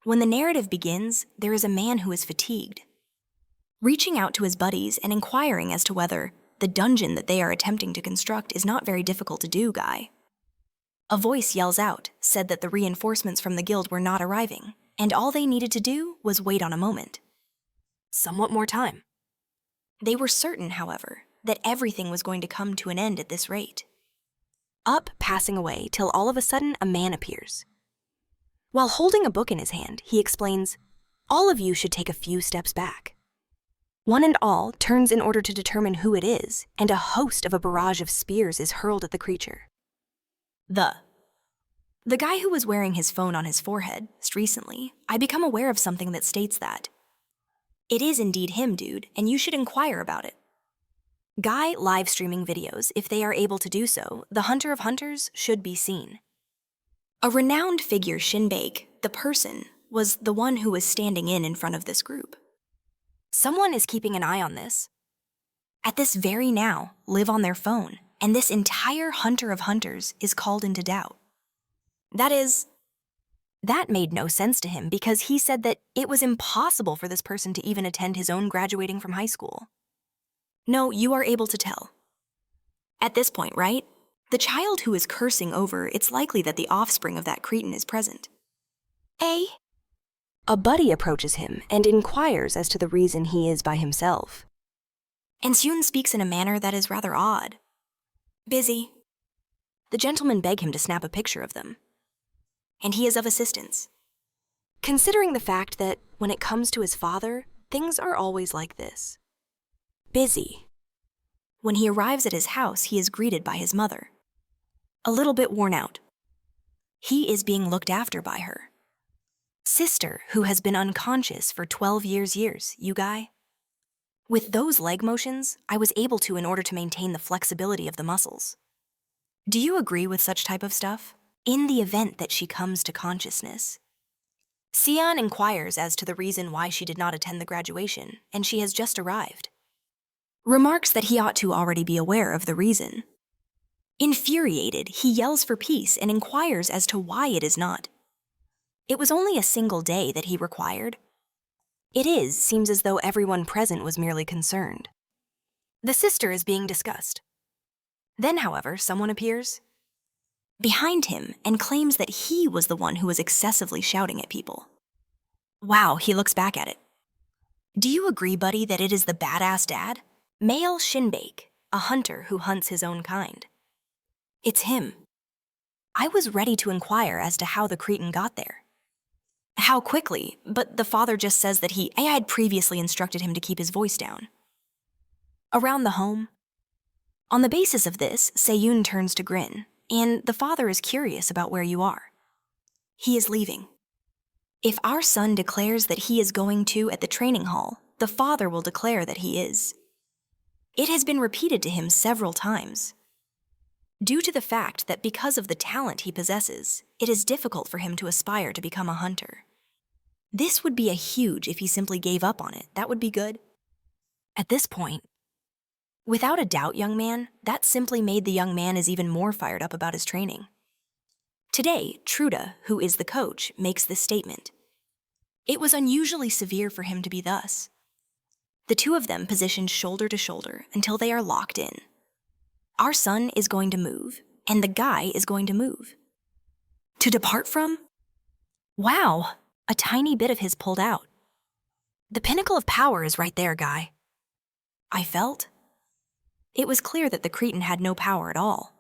When the narrative begins, there is a man who is fatigued, reaching out to his buddies and inquiring as to whether the dungeon that they are attempting to construct is not very difficult to do, guy. A voice yells out, said that the reinforcements from the guild were not arriving, and all they needed to do was wait on a moment. Somewhat more time. They were certain, however, that everything was going to come to an end at this rate. Up, passing away, till all of a sudden a man appears. While holding a book in his hand, he explains, "All of you should take a few steps back." One and all turns in order to determine who it is, and a host of a barrage of spears is hurled at the creature. The guy who was wearing his phone on his forehead, just recently, I become aware of something that states that. It is indeed him, dude, and you should inquire about it. Guy live streaming videos, if they are able to do so, the Hunter of Hunters should be seen. A renowned figure, Shinbake, the person, was the one who was standing in front of this group. Someone is keeping an eye on this. At this very now, live on their phone, and this entire Hunter of Hunters is called into doubt. That made no sense to him because he said that it was impossible for this person to even attend his own graduating from high school. No, you are able to tell. At this point, right? The child who is cursing over, it's likely that the offspring of that cretin is present. A buddy approaches him and inquires as to the reason he is by himself. And Seun speaks in a manner that is rather odd. Busy. The gentlemen beg him to snap a picture of them. And he is of assistance. Considering the fact that, when it comes to his father, things are always like this. Busy. When he arrives at his house, he is greeted by his mother. A little bit worn out. He is being looked after by her sister, who has been unconscious for 12 years, you guy. With those leg motions, I was able to in order to maintain the flexibility of the muscles. Do you agree with such type of stuff? In the event that she comes to consciousness. Sion inquires as to the reason why she did not attend the graduation, and she has just arrived. Remarks that he ought to already be aware of the reason. Infuriated, he yells for peace and inquires as to why it is not. It was only a single day that he required. Seems as though everyone present was merely concerned. The sister is being discussed. Then, however, someone appears behind him and claims that he was the one who was excessively shouting at people. Wow, he looks back at it. Do you agree, buddy, that it is the badass dad? Male Shinbake, a hunter who hunts his own kind. It's him. I was ready to inquire as to how the cretin got there. How quickly, but the father just says that I had previously instructed him to keep his voice down. Around the home. On the basis of this, Seiyun turns to grin, and the father is curious about where you are. He is leaving. If our son declares that he is going to at the training hall, the father will declare that he is. It has been repeated to him several times. Due to the fact that because of the talent he possesses, it is difficult for him to aspire to become a hunter. This would be a huge if he simply gave up on it. That would be good. At this point, without a doubt, young man, that simply made the young man is even more fired up about his training. Today, Truda, who is the coach, makes this statement. It was unusually severe for him to be thus. The two of them positioned shoulder to shoulder until they are locked in. Our son is going to move, and the guy is going to move. To depart from? Wow, a tiny bit of his pulled out. The pinnacle of power is right there, guy. I felt. It was clear that the cretin had no power at all.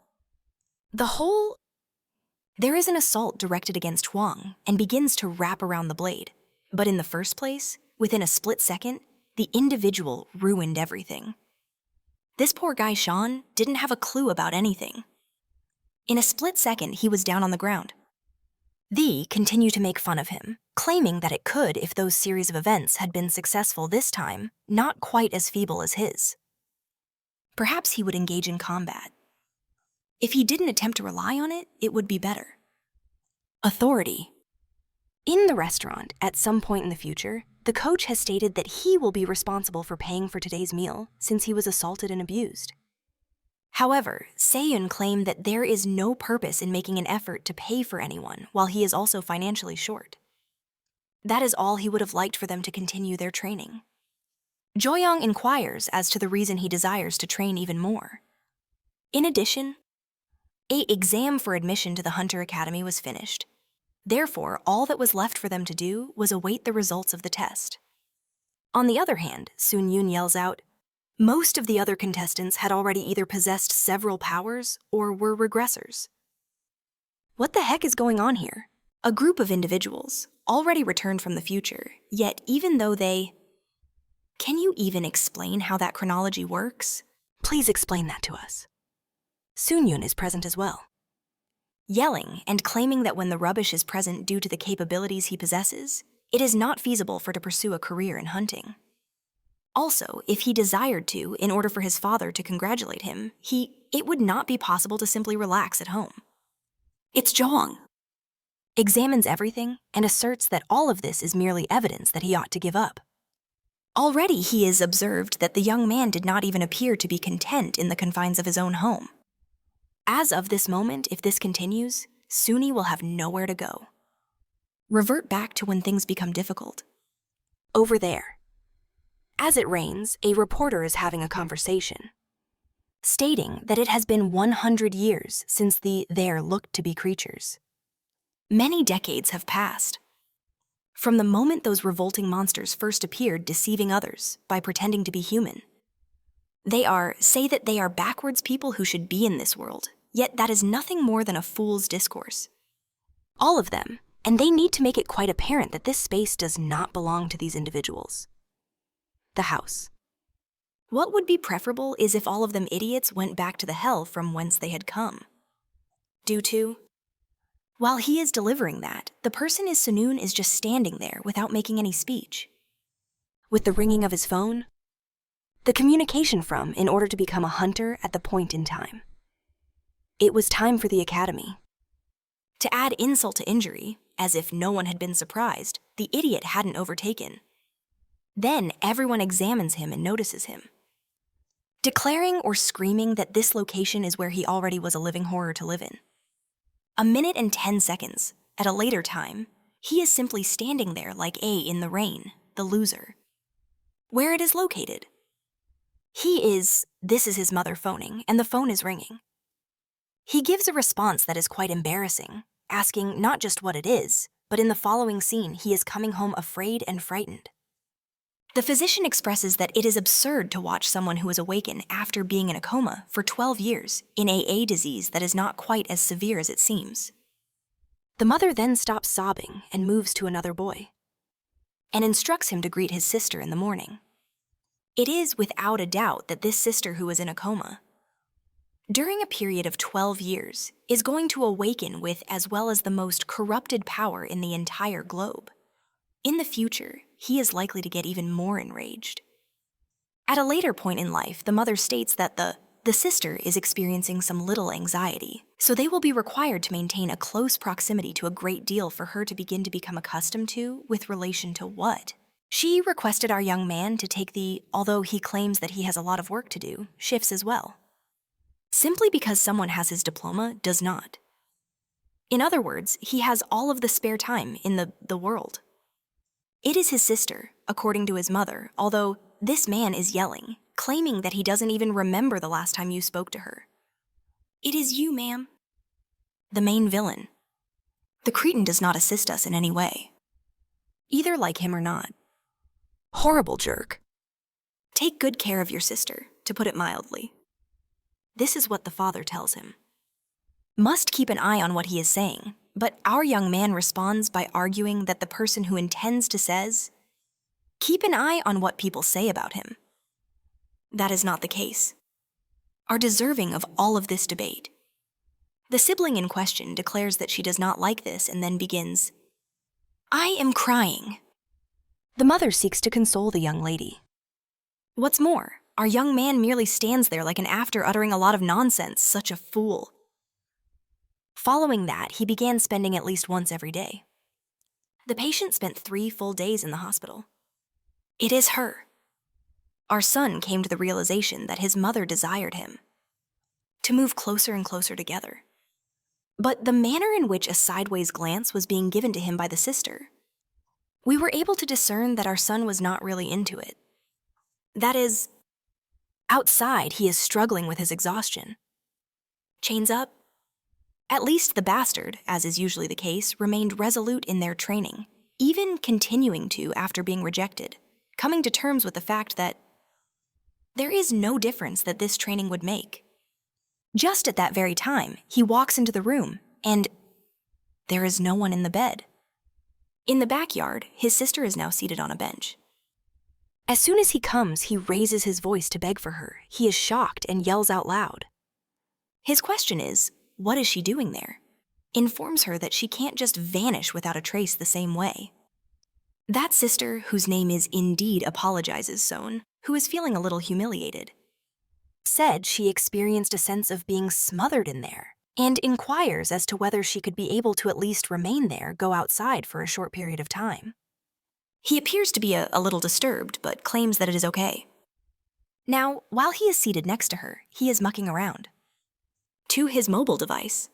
There is an assault directed against Huang and begins to wrap around the blade. But in the first place, within a split second, the individual ruined everything. This poor guy, Sean, didn't have a clue about anything. In a split second, he was down on the ground. They continue to make fun of him, claiming that it could if those series of events had been successful this time, not quite as feeble as his. Perhaps he would engage in combat. If he didn't attempt to rely on it, it would be better. Authority. In the restaurant, at some point in the future, the coach has stated that he will be responsible for paying for today's meal since he was assaulted and abused. However, Seiyun claimed that there is no purpose in making an effort to pay for anyone while he is also financially short. That is all he would have liked for them to continue their training. Joyoung inquires as to the reason he desires to train even more. In addition, an exam for admission to the Hunter Academy was finished. Therefore, all that was left for them to do was await the results of the test. On the other hand, Sun-yoon yells out, most of the other contestants had already either possessed several powers or were regressors. What the heck is going on here? A group of individuals, already returned from the future, yet even though they... Can you even explain how that chronology works? Please explain that to us. Sun-yoon is present as well, yelling and claiming that when the rubbish is present due to the capabilities he possesses, it is not feasible for to pursue a career in hunting. Also, if he desired to, in order for his father to congratulate him, it would not be possible to simply relax at home. It's Jong. Examines everything and asserts that all of this is merely evidence that he ought to give up. Already he is observed that the young man did not even appear to be content in the confines of his own home. As of this moment, if this continues, Suni will have nowhere to go. Revert back to when things become difficult. Over there. As it rains, a reporter is having a conversation, stating that it has been 100 years since there looked to be creatures. Many decades have passed. From the moment those revolting monsters first appeared deceiving others by pretending to be human. Say that they are backwards people who should be in this world, yet that is nothing more than a fool's discourse. All of them, and they need to make it quite apparent that this space does not belong to these individuals. The house. What would be preferable is if all of them idiots went back to the hell from whence they had come. While he is delivering that, the person is Sunun is just standing there without making any speech. With the ringing of his phone, the communication from in order to become a hunter at the point in time. It was time for the academy. To add insult to injury, as if no one had been surprised, the idiot hadn't overtaken. Then everyone examines him and notices him, declaring or screaming that this location is where he already was a living horror to live in. A minute and 10 seconds, at a later time, he is simply standing there like A in the rain, the loser. Where it is located. This is his mother phoning, and the phone is ringing. He gives a response that is quite embarrassing, asking not just what it is, but in the following scene he is coming home afraid and frightened. The physician expresses that it is absurd to watch someone who is awakened after being in a coma for 12 years in a disease that is not quite as severe as it seems. The mother then stops sobbing and moves to another boy, and instructs him to greet his sister in the morning. It is without a doubt that this sister who is in a coma, during a period of 12 years, is going to awaken with as well as the most corrupted power in the entire globe. In the future, he is likely to get even more enraged. At a later point in life, the mother states that the sister is experiencing some little anxiety, so they will be required to maintain a close proximity to a great deal for her to begin to become accustomed to with relation to what? She requested our young man to take although he claims that he has a lot of work to do, shifts as well. Simply because someone has his diploma does not. In other words, he has all of the spare time in the world. It is his sister, according to his mother, although this man is yelling, claiming that he doesn't even remember the last time you spoke to her. It is you, ma'am. The main villain. The cretin does not assist us in any way. Either like him or not. Horrible jerk. Take good care of your sister, to put it mildly. This is what the father tells him. Must keep an eye on what he is saying, but our young man responds by arguing that the person who intends to says, keep an eye on what people say about him. That is not the case. Are deserving of all of this debate. The sibling in question declares that she does not like this and then begins, I am crying. The mother seeks to console the young lady. What's more, our young man merely stands there like an after uttering a lot of nonsense, such a fool. Following that, he began spending at least once every day. The patient spent 3 full days in the hospital. It is her. Our son came to the realization that his mother desired him to move closer and closer together. But the manner in which a sideways glance was being given to him by the sister We were able to discern that our son was not really into it. That is, outside he is struggling with his exhaustion. Chains up? At least the bastard, as is usually the case, remained resolute in their training, even continuing to after being rejected, coming to terms with the fact that there is no difference that this training would make. Just at that very time, he walks into the room, and there is no one in the bed. In the backyard, his sister is now seated on a bench. As soon as he comes, he raises his voice to beg for her. He is shocked and yells out loud. His question is, what is she doing there? Informs her that she can't just vanish without a trace the same way. That sister, whose name is indeed apologizes Son, who is feeling a little humiliated, said she experienced a sense of being smothered in there, and inquires as to whether she could be able to at least remain there, go outside for a short period of time. He appears to be a little disturbed, but claims that it is okay. Now, while he is seated next to her, he is mucking around. To his mobile device.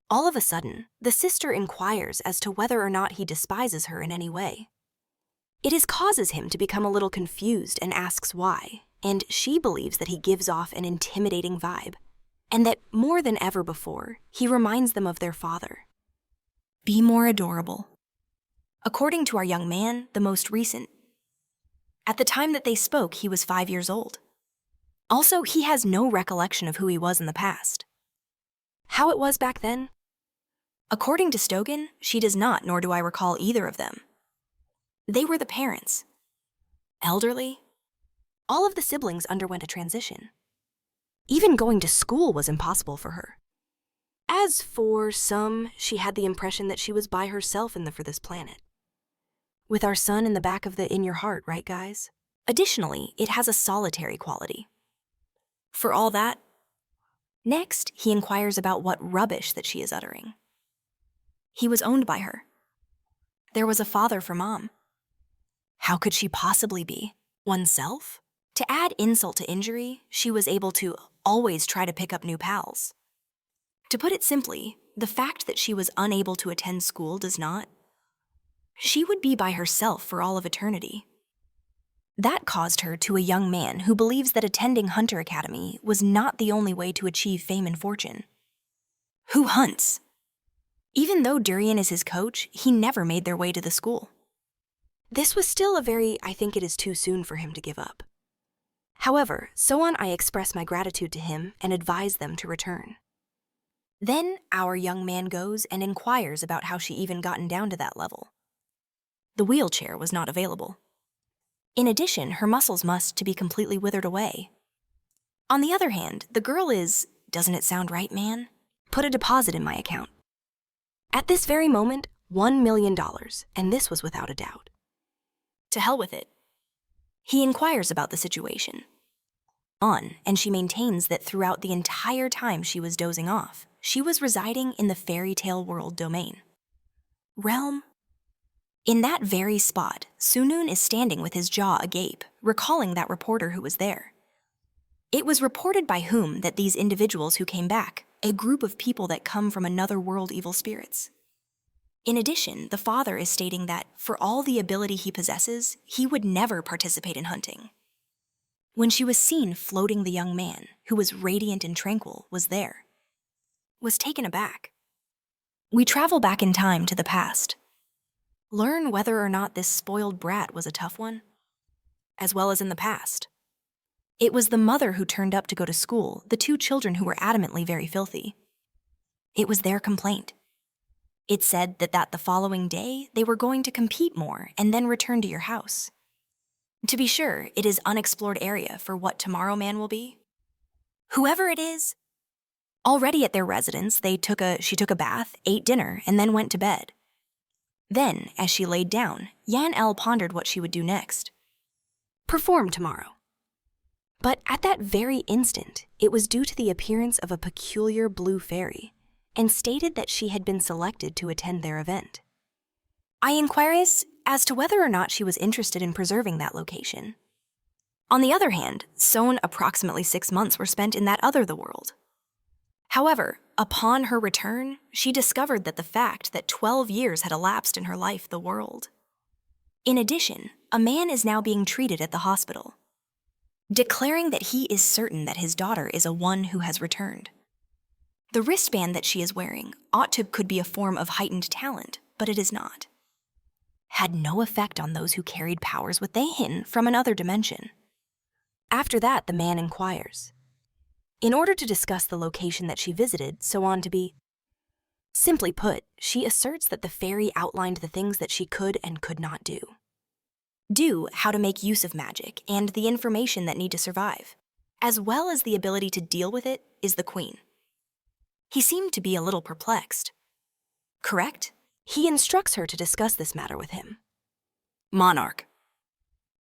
All of a sudden, the sister inquires as to whether or not he despises her in any way. It causes him to become a little confused and asks why, and she believes that he gives off an intimidating vibe, and that more than ever before, he reminds them of their father. Be more adorable. According to our young man, the most recent. At the time that they spoke, he was 5 years old. Also, he has no recollection of who he was in the past. How it was back then? According to Stogan, she does not, nor do I recall either of them. They were the parents. Elderly. All of the siblings underwent a transition. Even going to school was impossible for her. As for some, she had the impression that she was by herself for this planet. With our son in the back of the in your heart, right guys? Additionally, it has a solitary quality. For all that, next, he inquires about what rubbish that she is uttering. He was owned by her. There was a father for Mom. How could she possibly be? Oneself? To add insult to injury, she was able to always try to pick up new pals. To put it simply, the fact that she was unable to attend school does not. She would be by herself for all of eternity. That caused her to a young man who believes that attending Hunter Academy was not the only way to achieve fame and fortune. Who hunts? Even though Durian is his coach, he never made their way to the school. This was still I think it is too soon for him to give up. However, I express my gratitude to him and advise them to return. Then our young man goes and inquires about how she even gotten down to that level. The wheelchair was not available. In addition, her muscles must to be completely withered away. On the other hand, the girl doesn't it sound right, man? Put a deposit in my account. At this very moment, $1 million, and this was without a doubt. To hell with it. He inquires about the situation. And she maintains that throughout the entire time she was dozing off, she was residing in the fairy tale world domain. Realm? In that very spot, Sunun is standing with his jaw agape, recalling that reporter who was there. It was reported by whom that these individuals who came back, a group of people that come from another world evil spirits. In addition, the father is stating that for all the ability he possesses, he would never participate in hunting. When she was seen floating, the young man, who was radiant and tranquil, was there. Was taken aback. We travel back in time to the past. Learn whether or not this spoiled brat was a tough one, as well as in the past. It was the mother who turned up to go to school, the two children who were adamantly very filthy. It was their complaint. It said that the following day, they were going to compete more and then return to your house. To be sure, it is unexplored area for what Tomorrow Man will be. Whoever it is, already at their residence, she took a bath, ate dinner, and then went to bed. Then, as she laid down, Yan El pondered what she would do next. Perform tomorrow. But at that very instant, it was due to the appearance of a peculiar blue fairy, and stated that she had been selected to attend their event. I inquired as to whether or not she was interested in preserving that location. On the other hand, approximately 6 months were spent in that the world. However, upon her return, she discovered that the fact that 12 years had elapsed in her life, the world. In addition, a man is now being treated at the hospital, declaring that he is certain that his daughter is a one who has returned. The wristband that she is wearing could be a form of heightened talent, but it is not. Had no effect on those who carried powers within from another dimension. After that, the man inquires, in order to discuss the location that she visited, so on to be. Simply put, she asserts that the fairy outlined the things that she could and could not do. Do how to make use of magic and the information that need to survive, as well as the ability to deal with it, is the queen. He seemed to be a little perplexed. Correct? He instructs her to discuss this matter with him. Monarch.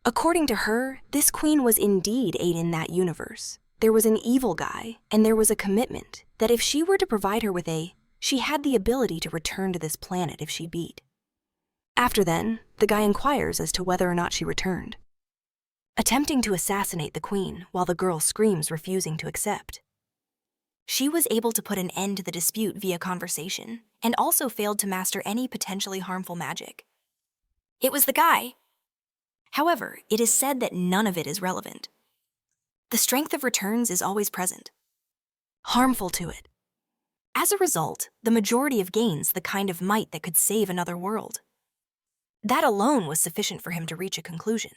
According to her, this queen was indeed in that universe. There was an evil guy, and there was a commitment that if she were to provide her with she had the ability to return to this planet if she beat. After then, the guy inquires as to whether or not she returned, attempting to assassinate the queen while the girl screams, refusing to accept. She was able to put an end to the dispute via conversation, and also failed to master any potentially harmful magic. It was the guy. However, it is said that none of it is relevant. The strength of returns is always present, harmful to it. As a result, the majority of gains the kind of might that could save another world. That alone was sufficient for him to reach a conclusion,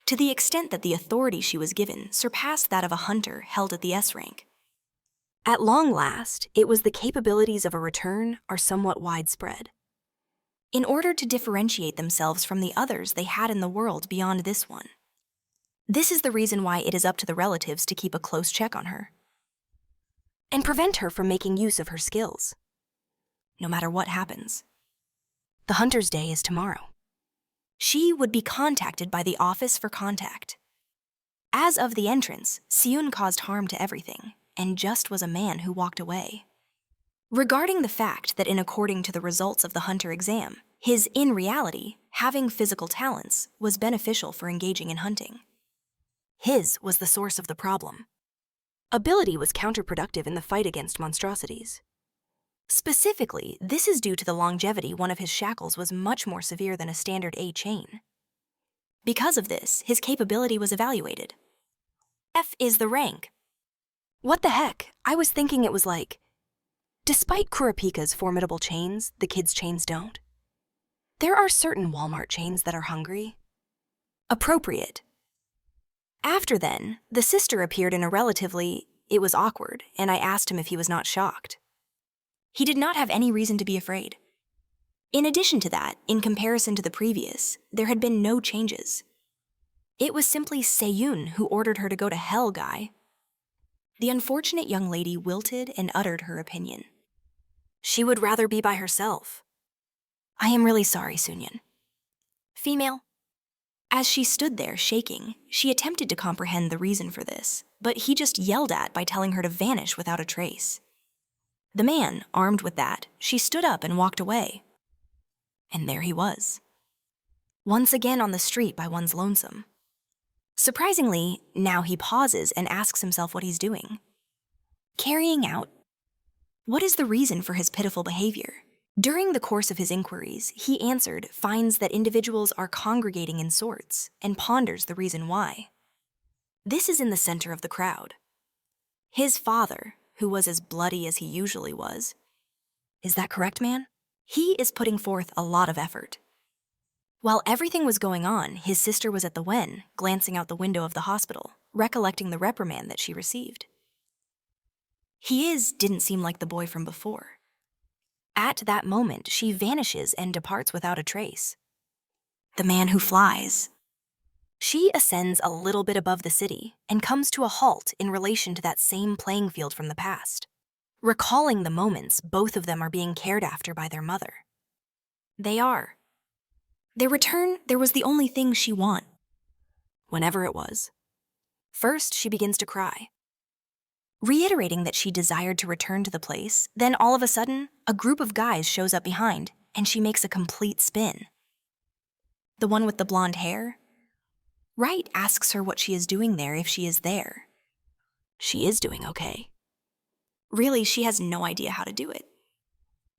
to the extent that the authority she was given surpassed that of a hunter held at the S rank. At long last, it was the capabilities of a return are somewhat widespread. In order to differentiate themselves from the others they had in the world beyond this one. This is the reason why it is up to the relatives to keep a close check on her and prevent her from making use of her skills, no matter what happens. The hunter's day is tomorrow. She would be contacted by the office for contact. As of the entrance, Seun caused harm to everything, and just was a man who walked away. Regarding the fact that according to the results of the hunter exam, his in reality, having physical talents, was beneficial for engaging in hunting. His was the source of the problem. Ability was counterproductive in the fight against monstrosities. Specifically, this is due to the longevity. One of his shackles was much more severe than a standard A chain. Because of this, his capability was evaluated. F is the rank. What the heck? I was thinking it was like, despite Kurapika's formidable chains, the kids' chains don't. There are certain Walmart chains that are hungry. Appropriate. After then, the sister appeared in a relatively, it was awkward, and I asked him if he was not shocked. He did not have any reason to be afraid. In addition to that, in comparison to the previous, there had been no changes. It was simply Seun who ordered her to go to hell, guy. The unfortunate young lady wilted and uttered her opinion. She would rather be by herself. I am really sorry, Sunyan. Female. As she stood there shaking, she attempted to comprehend the reason for this, but he just yelled at by telling her to vanish without a trace. The man, armed with that, she stood up and walked away. And there he was. Once again on the street by one's lonesome. Surprisingly, now he pauses and asks himself what he's doing. Carrying out. What is the reason for his pitiful behavior? During the course of his inquiries, he answered, finds that individuals are congregating in sorts, and ponders the reason why. This is in the center of the crowd. His father, who was as bloody as he usually was. Is that correct, man? He is putting forth a lot of effort. While everything was going on, his sister was at the wen, glancing out the window of the hospital, recollecting the reprimand that she received. He didn't seem like the boy from before. At that moment, she vanishes and departs without a trace. The man who flies. She ascends a little bit above the city and comes to a halt in relation to that same playing field from the past, recalling the moments both of them are being cared after by their mother. They are. Their return, there was the only thing she want. Whenever it was. First, she begins to cry, reiterating that she desired to return to the place. Then all of a sudden, a group of guys shows up behind, and she makes a complete spin. The one with the blonde hair? Wright asks her what she is doing there if she is there. She is doing okay. Really, she has no idea how to do it.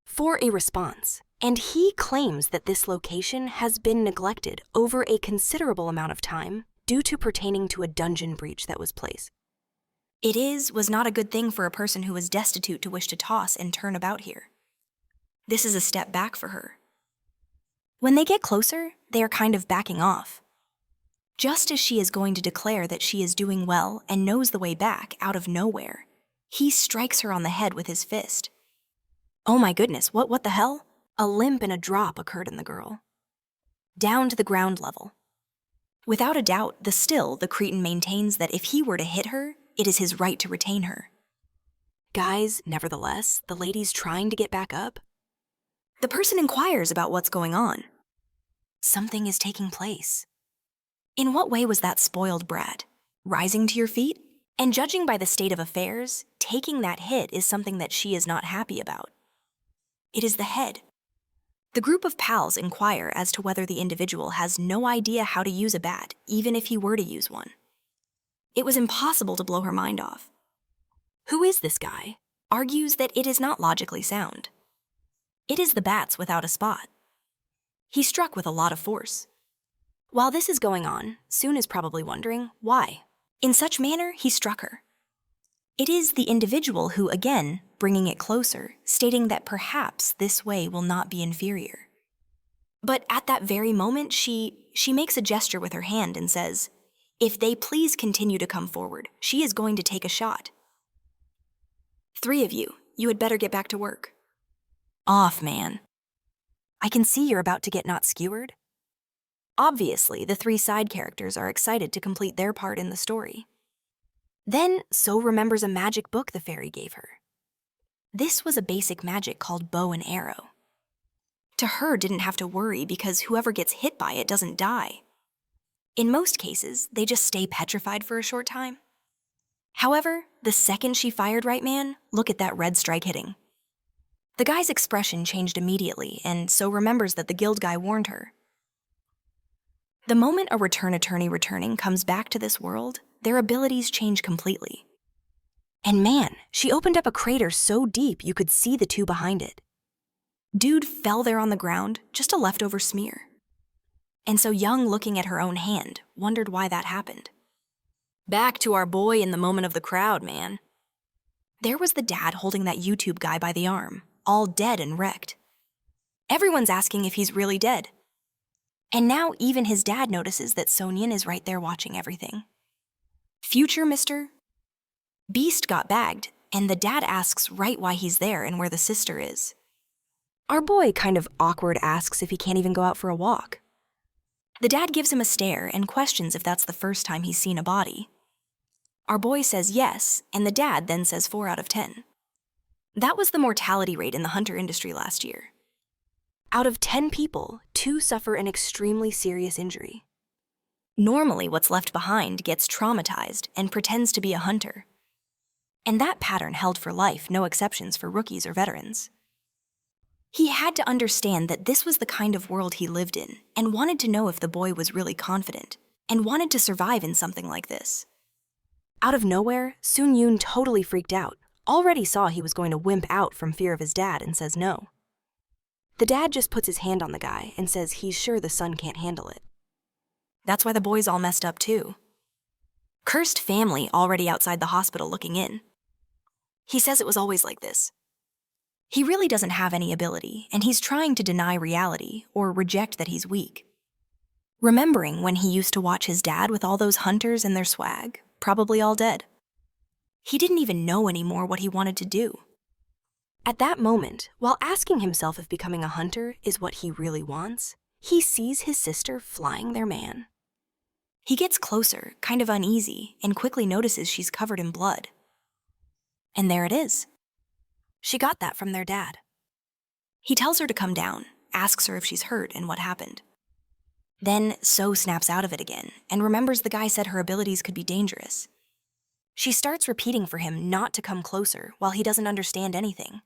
For a response, And he claims that this location has been neglected over a considerable amount of time due to pertaining to a dungeon breach that was placed. Was not a good thing for a person who was destitute to wish to toss and turn about here. This is a step back for her. When they get closer, they are kind of backing off. Just as she is going to declare that she is doing well and knows the way back out of nowhere, he strikes her on the head with his fist. Oh my goodness, what the hell? A limp and a drop occurred in the girl. Down to the ground level. Without a doubt, the Cretan maintains that if he were to hit her, it is his right to retain her. Guys, nevertheless, the lady's trying to get back up. The person inquires about what's going on. Something is taking place. In what way was that spoiled brat? Rising to your feet? And judging by the state of affairs, taking that hit is something that she is not happy about. It is the head. The group of pals inquire as to whether the individual has no idea how to use a bat, even if he were to use one. It was impossible to blow her mind off. Who is this guy? Argues that it is not logically sound. It is the bats without a spot. He struck with a lot of force. While this is going on, Soon is probably wondering why. In such manner, he struck her. It is the individual who, again, bringing it closer, stating that perhaps this way will not be inferior. But at that very moment, she makes a gesture with her hand and says, "If they please continue to come forward, she is going to take a shot. 3 of you had better get back to work." Off, man. I can see you're about to get not skewered. Obviously, the 3 side characters are excited to complete their part in the story. Then, So remembers a magic book the fairy gave her. This was a basic magic called bow and arrow. To her, didn't have to worry because whoever gets hit by it doesn't die. In most cases, they just stay petrified for a short time. However, the second she fired right man, look at that red strike hitting. The guy's expression changed immediately, and So remembers that the guild guy warned her. The moment a return attorney returning comes back to this world, their abilities change completely. And man, she opened up a crater so deep you could see the 2 behind it. Dude fell there on the ground, just a leftover smear. And So Young, looking at her own hand, wondered why that happened. Back to our boy in the moment of the crowd, man. There was the dad holding that YouTube guy by the arm, all dead and wrecked. Everyone's asking if he's really dead. And now even his dad notices that Sonyan is right there watching everything. Future Mr. Beast got bagged, and the dad asks right why he's there and where the sister is. Our boy kind of awkward asks if he can't even go out for a walk. The dad gives him a stare and questions if that's the first time he's seen a body. Our boy says yes, and the dad then says 4 out of 10. That was the mortality rate in the hunter industry last year. Out of 10 people, 2 suffer an extremely serious injury. Normally, what's left behind gets traumatized and pretends to be a hunter. And that pattern held for life, no exceptions for rookies or veterans. He had to understand that this was the kind of world he lived in and wanted to know if the boy was really confident and wanted to survive in something like this. Out of nowhere, Sun Yoon totally freaked out, already saw he was going to wimp out from fear of his dad and says no. The dad just puts his hand on the guy and says he's sure the son can't handle it. That's why the boy's all messed up too. Cursed family already outside the hospital looking in. He says it was always like this. He really doesn't have any ability, and he's trying to deny reality or reject that he's weak. Remembering when he used to watch his dad with all those hunters and their swag, probably all dead. He didn't even know anymore what he wanted to do. At that moment, while asking himself if becoming a hunter is what he really wants, he sees his sister flying their man. He gets closer, kind of uneasy, and quickly notices she's covered in blood. And there it is. She got that from their dad. He tells her to come down, asks her if she's hurt and what happened. Then So snaps out of it again and remembers the guy said her abilities could be dangerous. She starts repeating for him not to come closer while he doesn't understand anything.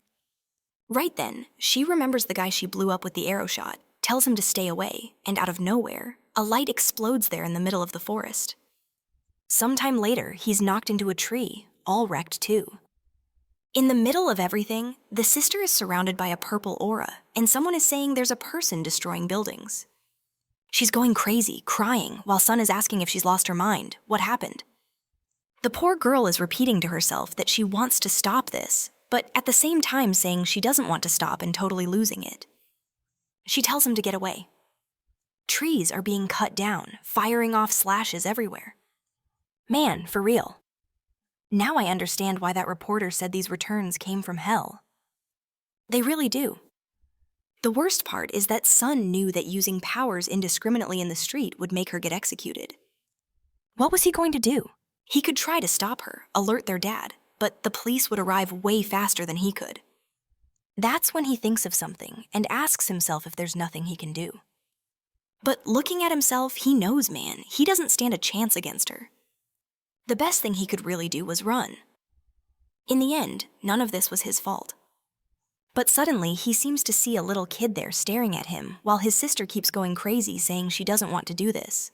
Right then, she remembers the guy she blew up with the arrow shot, tells him to stay away, and out of nowhere, a light explodes there in the middle of the forest. Sometime later, he's knocked into a tree, all wrecked too. In the middle of everything, the sister is surrounded by a purple aura, and someone is saying there's a person destroying buildings. She's going crazy, crying, while Sun is asking if she's lost her mind. What happened? The poor girl is repeating to herself that she wants to stop this, but at the same time saying she doesn't want to stop and totally losing it. She tells him to get away. Trees are being cut down, firing off slashes everywhere. Man, for real. Now I understand why that reporter said these returns came from hell. They really do. The worst part is that Sun knew that using powers indiscriminately in the street would make her get executed. What was he going to do? He could try to stop her, alert their dad, but the police would arrive way faster than he could. That's when he thinks of something and asks himself if there's nothing he can do. But looking at himself, he knows, man, he doesn't stand a chance against her. The best thing he could really do was run. In the end, none of this was his fault. But suddenly, he seems to see a little kid there staring at him while his sister keeps going crazy saying she doesn't want to do this.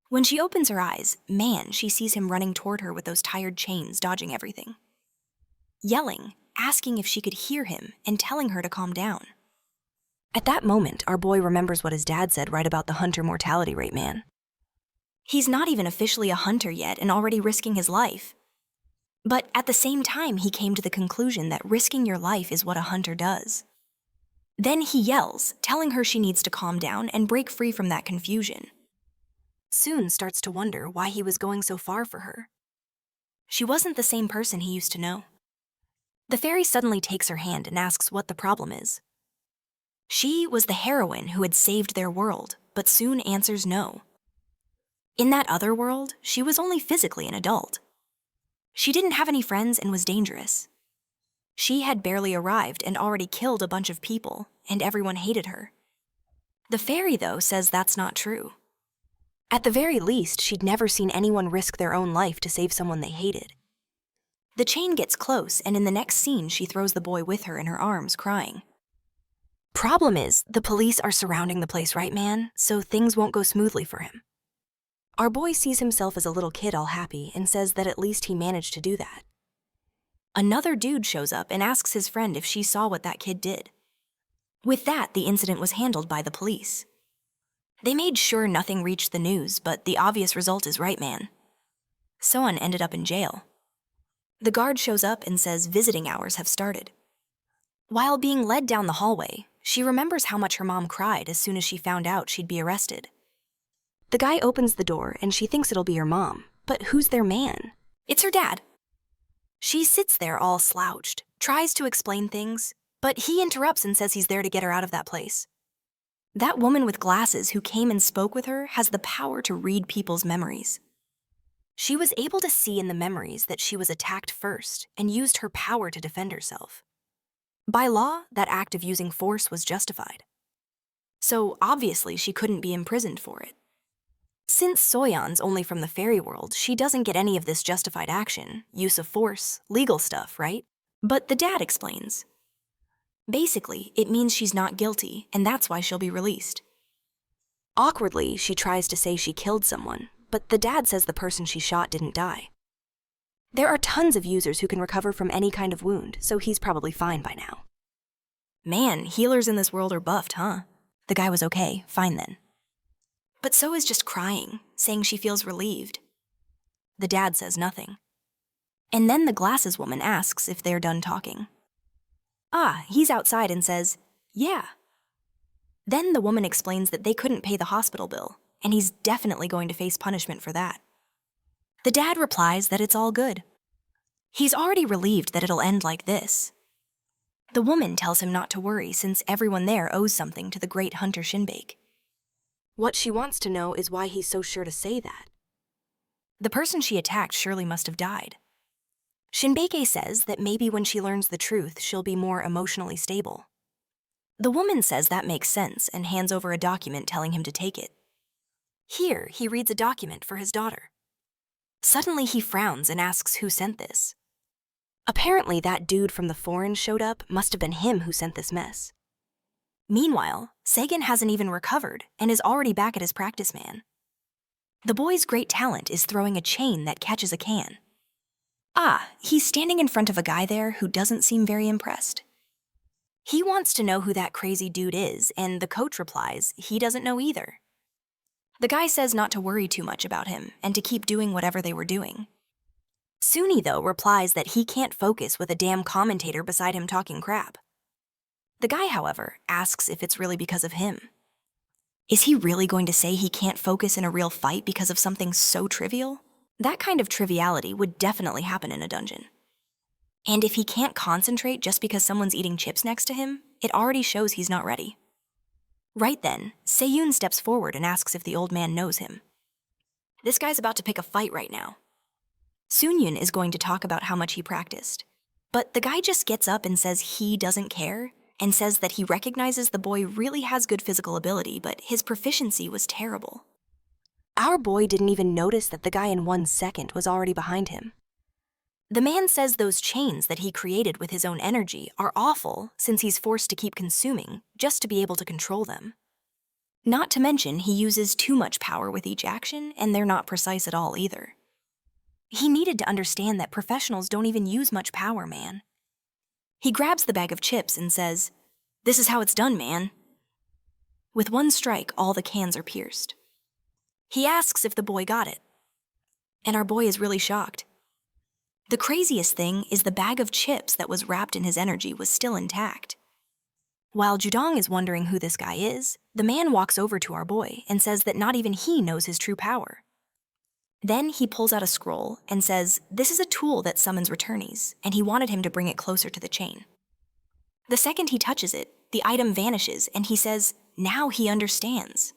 When she opens her eyes, man, she sees him running toward her with those tired chains, dodging everything. Yelling, asking if she could hear him, and telling her to calm down. At that moment, our boy remembers what his dad said right about the hunter mortality rate, man. He's not even officially a hunter yet and already risking his life. But at the same time, he came to the conclusion that risking your life is what a hunter does. Then he yells, telling her she needs to calm down and break free from that confusion. Soon starts to wonder why he was going so far for her. She wasn't the same person he used to know. The fairy suddenly takes her hand and asks what the problem is. She was the heroine who had saved their world, but soon answers no. In that other world, she was only physically an adult. She didn't have any friends and was dangerous. She had barely arrived and already killed a bunch of people, and everyone hated her. The fairy, though, says that's not true. At the very least, she'd never seen anyone risk their own life to save someone they hated. The chain gets close, and in the next scene, she throws the boy with her in her arms, crying. Problem is, the police are surrounding the place, right, man? So things won't go smoothly for him. Our boy sees himself as a little kid all happy and says that at least he managed to do that. Another dude shows up and asks his friend if she saw what that kid did. With that, the incident was handled by the police. They made sure nothing reached the news, but the obvious result is right, man. Soan ended up in jail. The guard shows up and says visiting hours have started. While being led down the hallway, she remembers how much her mom cried as soon as she found out she'd be arrested. The guy opens the door and she thinks it'll be her mom, but who's their man? It's her dad. She sits there all slouched, tries to explain things, but he interrupts and says he's there to get her out of that place. That woman with glasses who came and spoke with her has the power to read people's memories. She was able to see in the memories that she was attacked first and used her power to defend herself. By law, that act of using force was justified. So obviously she couldn't be imprisoned for it. Since Soyeon's only from the fairy world, she doesn't get any of this justified action, use of force, legal stuff, right? But the dad explains. Basically, it means she's not guilty, and that's why she'll be released. Awkwardly, she tries to say she killed someone, but the dad says the person she shot didn't die. There are tons of users who can recover from any kind of wound, so he's probably fine by now. Man, healers in this world are buffed, huh? The guy was okay, fine then. But So is just crying, saying she feels relieved. The dad says nothing. And then the glasses woman asks if they're done talking. He's outside and says, yeah. Then the woman explains that they couldn't pay the hospital bill, and he's definitely going to face punishment for that. The dad replies that it's all good. He's already relieved that it'll end like this. The woman tells him not to worry since everyone there owes something to the great hunter Shinbake. What she wants to know is why he's so sure to say that. The person she attacked surely must have died. Shinbake says that maybe when she learns the truth, she'll be more emotionally stable. The woman says that makes sense and hands over a document telling him to take it. Here, he reads a document for his daughter. Suddenly, he frowns and asks who sent this. Apparently, that dude from the foreign showed up must have been him who sent this mess. Meanwhile, Sagan hasn't even recovered and is already back at his practice man. The boy's great talent is throwing a chain that catches a can. He's standing in front of a guy there who doesn't seem very impressed. He wants to know who that crazy dude is, and the coach replies he doesn't know either. The guy says not to worry too much about him and to keep doing whatever they were doing. Suni, though, replies that he can't focus with a damn commentator beside him talking crap. The guy, however, asks if it's really because of him. Is he really going to say he can't focus in a real fight because of something so trivial? That kind of triviality would definitely happen in a dungeon. And if he can't concentrate just because someone's eating chips next to him, it already shows he's not ready. Right then, Seyun steps forward and asks if the old man knows him. This guy's about to pick a fight right now. Sunyun is going to talk about how much he practiced. But the guy just gets up and says he doesn't care, and says that he recognizes the boy really has good physical ability, but his proficiency was terrible. Our boy didn't even notice that the guy in 1 second was already behind him. The man says those chains that he created with his own energy are awful since he's forced to keep consuming just to be able to control them. Not to mention he uses too much power with each action, and they're not precise at all either. He needed to understand that professionals don't even use much power, man. He grabs the bag of chips and says, "This is how it's done, man." With 1 strike, all the cans are pierced. He asks if the boy got it. And our boy is really shocked. The craziest thing is the bag of chips that was wrapped in his energy was still intact. While Judong is wondering who this guy is, the man walks over to our boy and says that not even he knows his true power. Then he pulls out a scroll and says this is a tool that summons returnees, and he wanted him to bring it closer to the chain. The second he touches it, the item vanishes, and he says now he understands.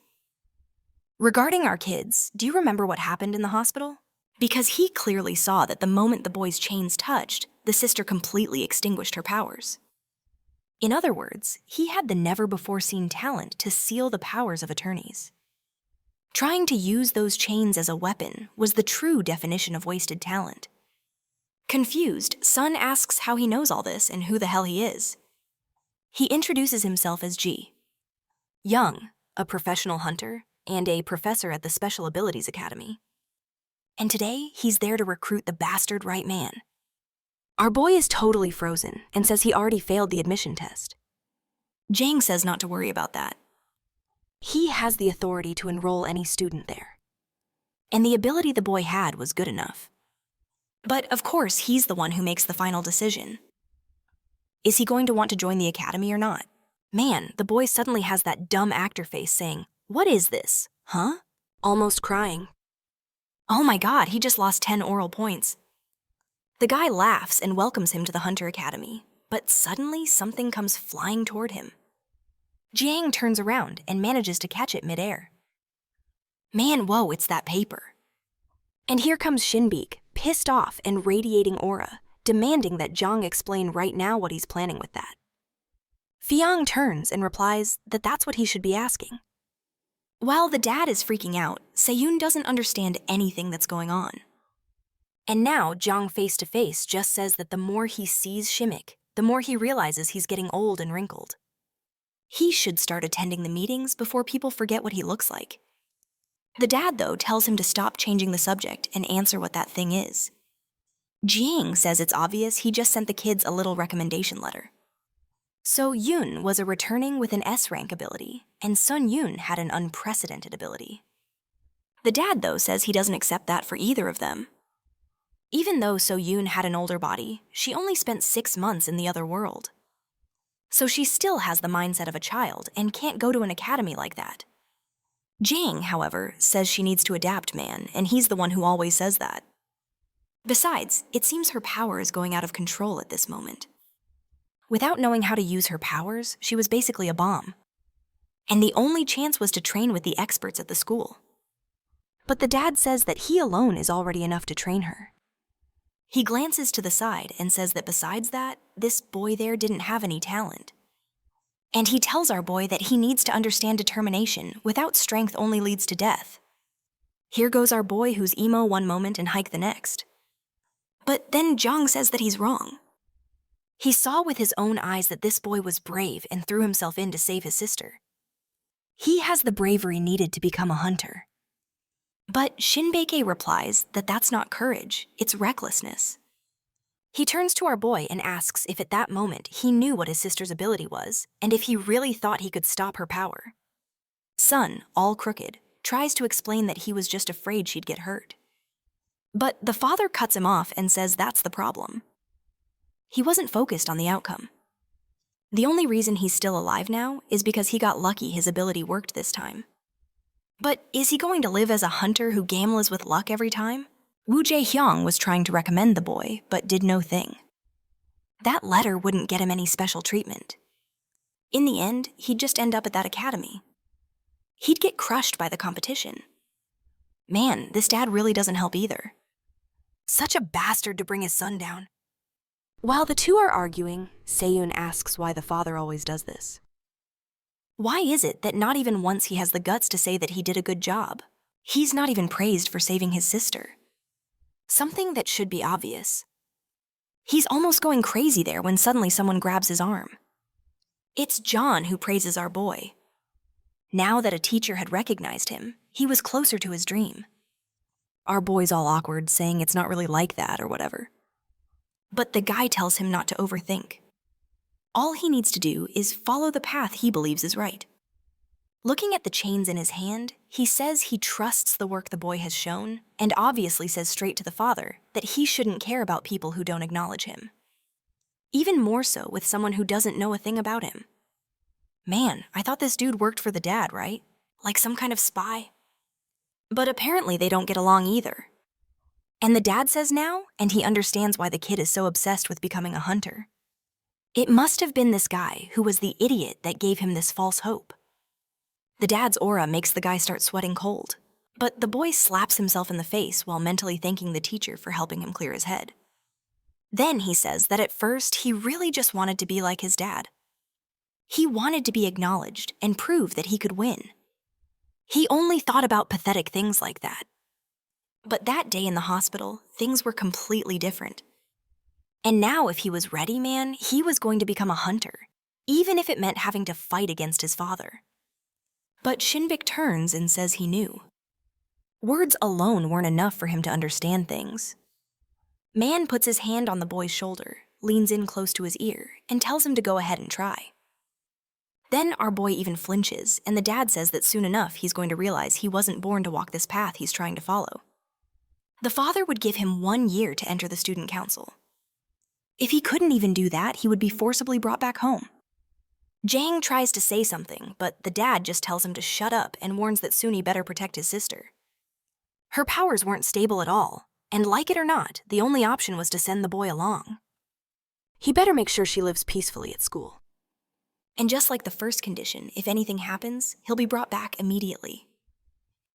Regarding our kids, do you remember what happened in the hospital? Because he clearly saw that the moment the boy's chains touched, the sister completely extinguished her powers. In other words, he had the never-before-seen talent to seal the powers of attorneys. Trying to use those chains as a weapon was the true definition of wasted talent. Confused, Sun asks how he knows all this and who the hell he is. He introduces himself as Ji. Young, a professional hunter, and a professor at the Special Abilities Academy. And today, he's there to recruit the bastard right man. Our boy is totally frozen and says he already failed the admission test. Jang says not to worry about that. He has the authority to enroll any student there. And the ability the boy had was good enough. But of course, he's the one who makes the final decision. Is he going to want to join the academy or not? Man, the boy suddenly has that dumb actor face saying, "What is this? Huh?" Almost crying. Oh my god, he just lost 10 oral points. The guy laughs and welcomes him to the Hunter Academy, but suddenly something comes flying toward him. Jiang turns around and manages to catch it midair. Man, whoa, it's that paper. And here comes Shinbeak, pissed off and radiating aura, demanding that Zhang explain right now what he's planning with that. Fiang turns and replies that that's what he should be asking. While the dad is freaking out, Seyun doesn't understand anything that's going on. And now Zhang face to face just says that the more he sees Shimmick, the more he realizes he's getting old and wrinkled. He should start attending the meetings before people forget what he looks like. The dad, though, tells him to stop changing the subject and answer what that thing is. Jiang says it's obvious he just sent the kids a little recommendation letter. So Yun was a returning with an S-rank ability, and Sun Yun had an unprecedented ability. The dad, though, says he doesn't accept that for either of them. Even though So Yun had an older body, she only spent 6 months in the other world. So she still has the mindset of a child and can't go to an academy like that. Jang, however, says she needs to adapt, man, and he's the one who always says that. Besides, it seems her power is going out of control at this moment. Without knowing how to use her powers, she was basically a bomb. And the only chance was to train with the experts at the school. But the dad says that he alone is already enough to train her. He glances to the side and says that besides that, this boy there didn't have any talent. And he tells our boy that he needs to understand determination. Without strength only leads to death. Here goes our boy who's emo one moment and hike the next. But then Zhang says that he's wrong. He saw with his own eyes that this boy was brave and threw himself in to save his sister. He has the bravery needed to become a hunter. But Shinbeike replies that that's not courage, it's recklessness. He turns to our boy and asks if at that moment he knew what his sister's ability was and if he really thought he could stop her power. Sun, all crooked, tries to explain that he was just afraid she'd get hurt. But the father cuts him off and says that's the problem. He wasn't focused on the outcome. The only reason he's still alive now is because he got lucky his ability worked this time. But is he going to live as a hunter who gambles with luck every time? Woo Jae-hyung was trying to recommend the boy, but did no thing. That letter wouldn't get him any special treatment. In the end, he'd just end up at that academy. He'd get crushed by the competition. Man, this dad really doesn't help either. Such a bastard to bring his son down. While the two are arguing, Seyun asks why the father always does this. Why is it that not even once he has the guts to say that he did a good job? He's not even praised for saving his sister. Something that should be obvious. He's almost going crazy there when suddenly someone grabs his arm. It's John who praises our boy. Now that a teacher had recognized him, he was closer to his dream. Our boy's all awkward, saying it's not really like that or whatever. But the guy tells him not to overthink. All he needs to do is follow the path he believes is right. Looking at the chains in his hand, he says he trusts the work the boy has shown, and obviously says straight to the father that he shouldn't care about people who don't acknowledge him. Even more so with someone who doesn't know a thing about him. Man, I thought this dude worked for the dad, right? Like some kind of spy? But apparently they don't get along either. And the dad says now, and he understands why the kid is so obsessed with becoming a hunter. It must have been this guy who was the idiot that gave him this false hope. The dad's aura makes the guy start sweating cold, but the boy slaps himself in the face while mentally thanking the teacher for helping him clear his head. Then he says that at first he really just wanted to be like his dad. He wanted to be acknowledged and prove that he could win. He only thought about pathetic things like that. But that day in the hospital, things were completely different. And now if he was ready, man, he was going to become a hunter, even if it meant having to fight against his father. But Shinvik turns and says he knew. Words alone weren't enough for him to understand things. Man puts his hand on the boy's shoulder, leans in close to his ear, and tells him to go ahead and try. Then our boy even flinches, and the dad says that soon enough he's going to realize he wasn't born to walk this path he's trying to follow. The father would give him 1 year to enter the student council. If he couldn't even do that, he would be forcibly brought back home. Jang tries to say something, but the dad just tells him to shut up and warns that soon he better protect his sister. Her powers weren't stable at all, and like it or not, the only option was to send the boy along. He better make sure she lives peacefully at school. And just like the first condition, if anything happens, he'll be brought back immediately.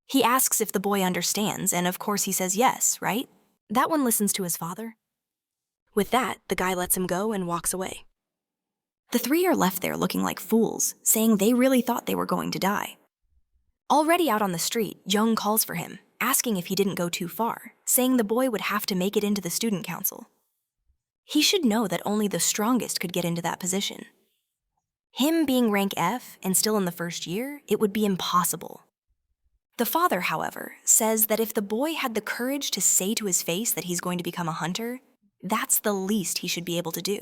He asks if the boy understands, and of course he says yes, right? That one listens to his father. With that, the guy lets him go and walks away. The three are left there looking like fools, saying they really thought they were going to die. Already out on the street, Jung calls for him, asking if he didn't go too far, saying the boy would have to make it into the student council. He should know that only the strongest could get into that position. Him being rank F and still in the first year, it would be impossible. The father, however, says that if the boy had the courage to say to his face that he's going to become a hunter, that's the least he should be able to do.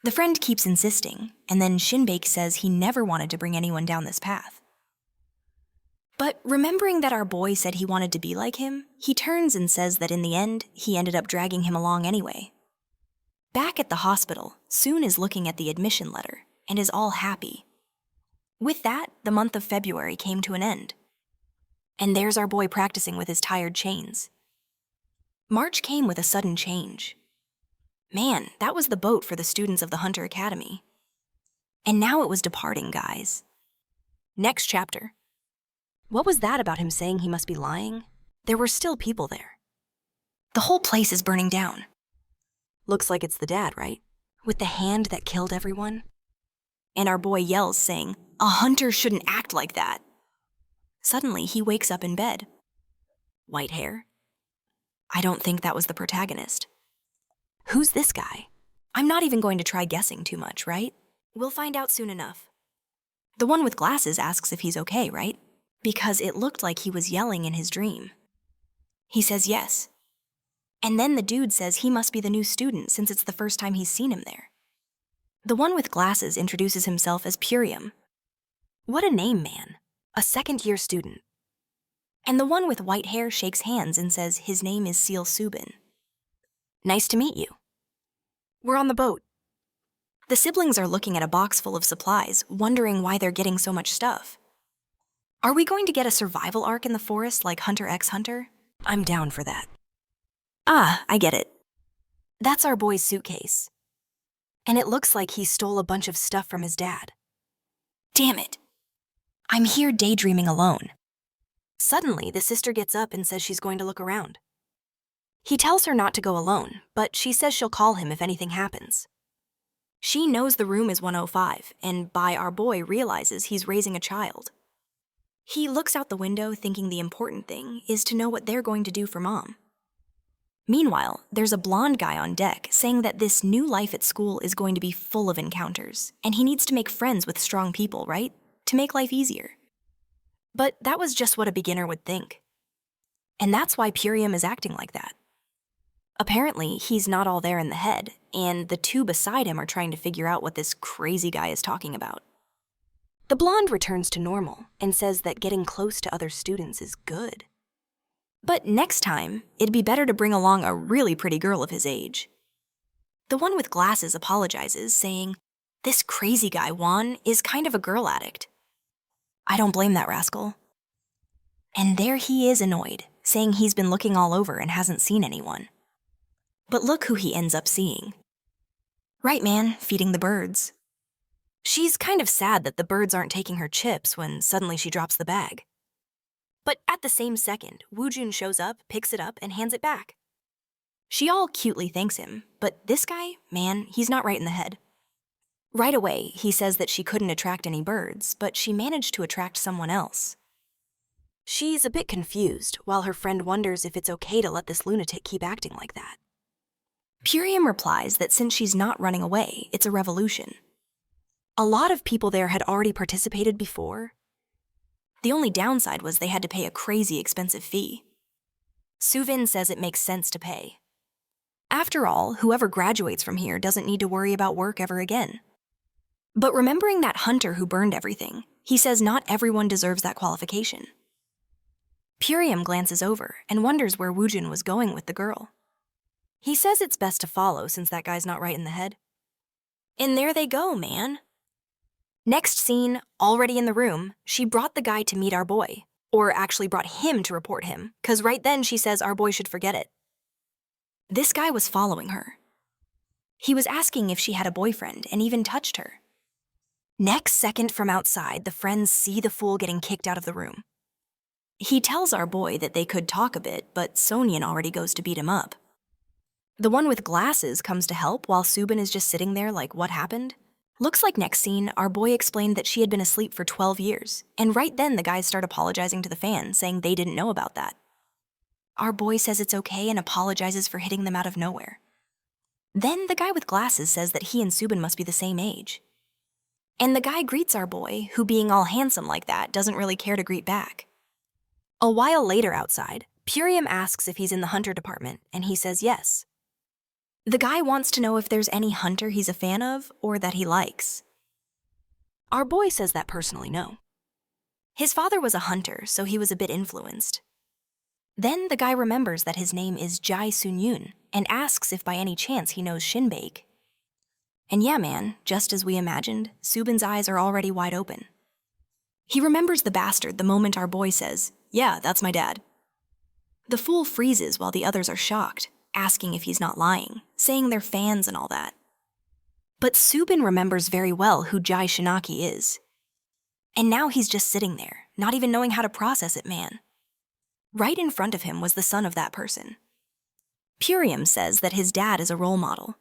The friend keeps insisting, and then Shinbake says he never wanted to bring anyone down this path. But remembering that our boy said he wanted to be like him, he turns and says that in the end, he ended up dragging him along anyway. Back at the hospital, Soon is looking at the admission letter and is all happy. With that, the month of February came to an end. And there's our boy practicing with his tired chains. March came with a sudden change. Man, that was the boat for the students of the Hunter Academy. And now it was departing, guys. Next chapter. What was that about him saying he must be lying? There were still people there. The whole place is burning down. Looks like it's the dad, right? With the hand that killed everyone. And our boy yells, saying, "A hunter shouldn't act like that." Suddenly, he wakes up in bed. White hair? I don't think that was the protagonist. Who's this guy? I'm not even going to try guessing too much, right? We'll find out soon enough. The one with glasses asks if he's okay, right? Because it looked like he was yelling in his dream. He says yes. And then the dude says he must be the new student since it's the first time he's seen him there. The one with glasses introduces himself as Purium. What a name, man. A second-year student. And the one with white hair shakes hands and says his name is Seal Subin. Nice to meet you. We're on the boat. The siblings are looking at a box full of supplies, wondering why they're getting so much stuff. Are we going to get a survival arc in the forest like Hunter x Hunter? I'm down for that. Ah, I get it. That's our boy's suitcase. And it looks like he stole a bunch of stuff from his dad. Damn it. I'm here daydreaming alone. Suddenly, the sister gets up and says she's going to look around. He tells her not to go alone, but she says she'll call him if anything happens. She knows the room is 105, and by our boy realizes he's raising a child. He looks out the window thinking the important thing is to know what they're going to do for mom. Meanwhile, there's a blonde guy on deck saying that this new life at school is going to be full of encounters, and he needs to make friends with strong people, right? To make life easier. But that was just what a beginner would think. And that's why Purium is acting like that. Apparently, he's not all there in the head, and the two beside him are trying to figure out what this crazy guy is talking about. The blonde returns to normal and says that getting close to other students is good. But next time, it'd be better to bring along a really pretty girl of his age. The one with glasses apologizes, saying, "This crazy guy, Juan, is kind of a girl addict." I don't blame that rascal. And there he is annoyed, saying he's been looking all over and hasn't seen anyone. But look who he ends up seeing. Right, man, feeding the birds. She's kind of sad that the birds aren't taking her chips when suddenly she drops the bag. But at the same second, Woojun shows up, picks it up, and hands it back. She all cutely thanks him, but this guy, man, he's not right in the head. Right away, he says that she couldn't attract any birds, but she managed to attract someone else. She's a bit confused, while her friend wonders if it's okay to let this lunatic keep acting like that. Purium replies that since she's not running away, it's a revolution. A lot of people there had already participated before. The only downside was they had to pay a crazy expensive fee. Suvin says it makes sense to pay. After all, whoever graduates from here doesn't need to worry about work ever again. But remembering that hunter who burned everything, he says not everyone deserves that qualification. Purium glances over and wonders where Woojun was going with the girl. He says it's best to follow since that guy's not right in the head. And there they go, man. Next scene, already in the room, she brought the guy to meet our boy. Or actually brought him to report him, because right then she says our boy should forget it. This guy was following her. He was asking if she had a boyfriend and even touched her. Next second from outside, the friends see the fool getting kicked out of the room. He tells our boy that they could talk a bit, but Sonyan already goes to beat him up. The one with glasses comes to help while Subin is just sitting there like, what happened? Looks like next scene, our boy explained that she had been asleep for 12 years, and right then the guys start apologizing to the fan, saying they didn't know about that. Our boy says it's okay and apologizes for hitting them out of nowhere. Then the guy with glasses says that he and Subin must be the same age. And the guy greets our boy, who being all handsome like that doesn't really care to greet back. A while later outside, Purium asks if he's in the hunter department, and he says yes. The guy wants to know if there's any hunter he's a fan of or that he likes. Our boy says that personally no. His father was a hunter, so he was a bit influenced. Then the guy remembers that his name is Jai Sunyun and asks if by any chance he knows Shinbake. And yeah, man, just as we imagined, Subin's eyes are already wide open. He remembers the bastard the moment our boy says, "Yeah, that's my dad." The fool freezes while the others are shocked, asking if he's not lying, saying they're fans and all that. But Subin remembers very well who Jai Shinaki is. And now he's just sitting there, not even knowing how to process it, man. Right in front of him was the son of that person. Purium says that his dad is a role model.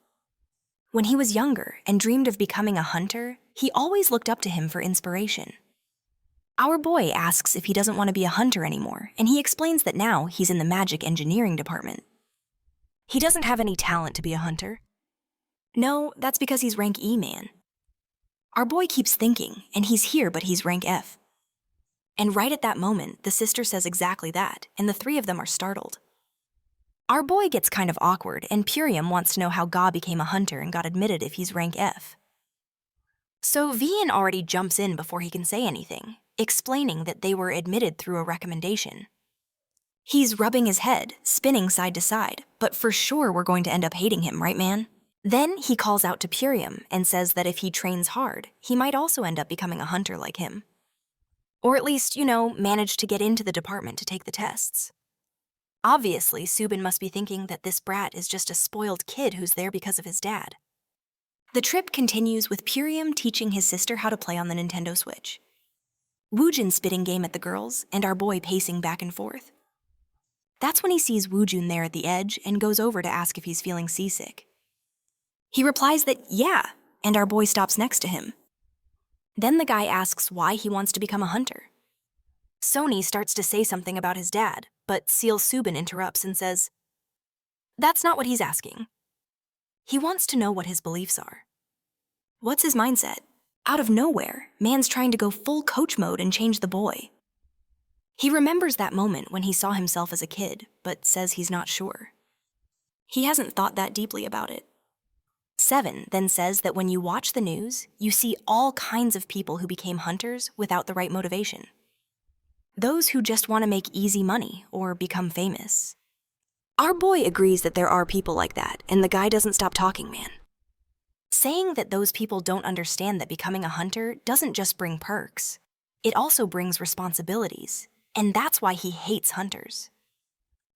When he was younger and dreamed of becoming a hunter, he always looked up to him for inspiration. Our boy asks if he doesn't want to be a hunter anymore, and he explains that now he's in the magic engineering department. He doesn't have any talent to be a hunter. No, that's because he's rank E, man. Our boy keeps thinking, and he's here but he's rank F. And right at that moment, the sister says exactly that, and the three of them are startled. Our boy gets kind of awkward, and Purium wants to know how Ga became a hunter and got admitted if he's rank F. So Vian already jumps in before he can say anything, explaining that they were admitted through a recommendation. He's rubbing his head, spinning side to side, but for sure we're going to end up hating him, right, man? Then he calls out to Purium and says that if he trains hard, he might also end up becoming a hunter like him. Or at least, manage to get into the department to take the tests. Obviously, Subin must be thinking that this brat is just a spoiled kid who's there because of his dad. The trip continues with Purium teaching his sister how to play on the Nintendo Switch, Woojin spitting game at the girls, and our boy pacing back and forth. That's when he sees Woojun there at the edge and goes over to ask if he's feeling seasick. He replies that yeah, and our boy stops next to him. Then the guy asks why he wants to become a hunter. Sony starts to say something about his dad, but Seal Subin interrupts and says, "That's not what he's asking. He wants to know what his beliefs are." What's his mindset? Out of nowhere, man's trying to go full coach mode and change the boy. He remembers that moment when he saw himself as a kid, but says he's not sure. He hasn't thought that deeply about it. Seven then says that when you watch the news, you see all kinds of people who became hunters without the right motivation. Those who just want to make easy money or become famous. Our boy agrees that there are people like that, and the guy doesn't stop talking, man. Saying that those people don't understand that becoming a hunter doesn't just bring perks. It also brings responsibilities, and that's why he hates hunters.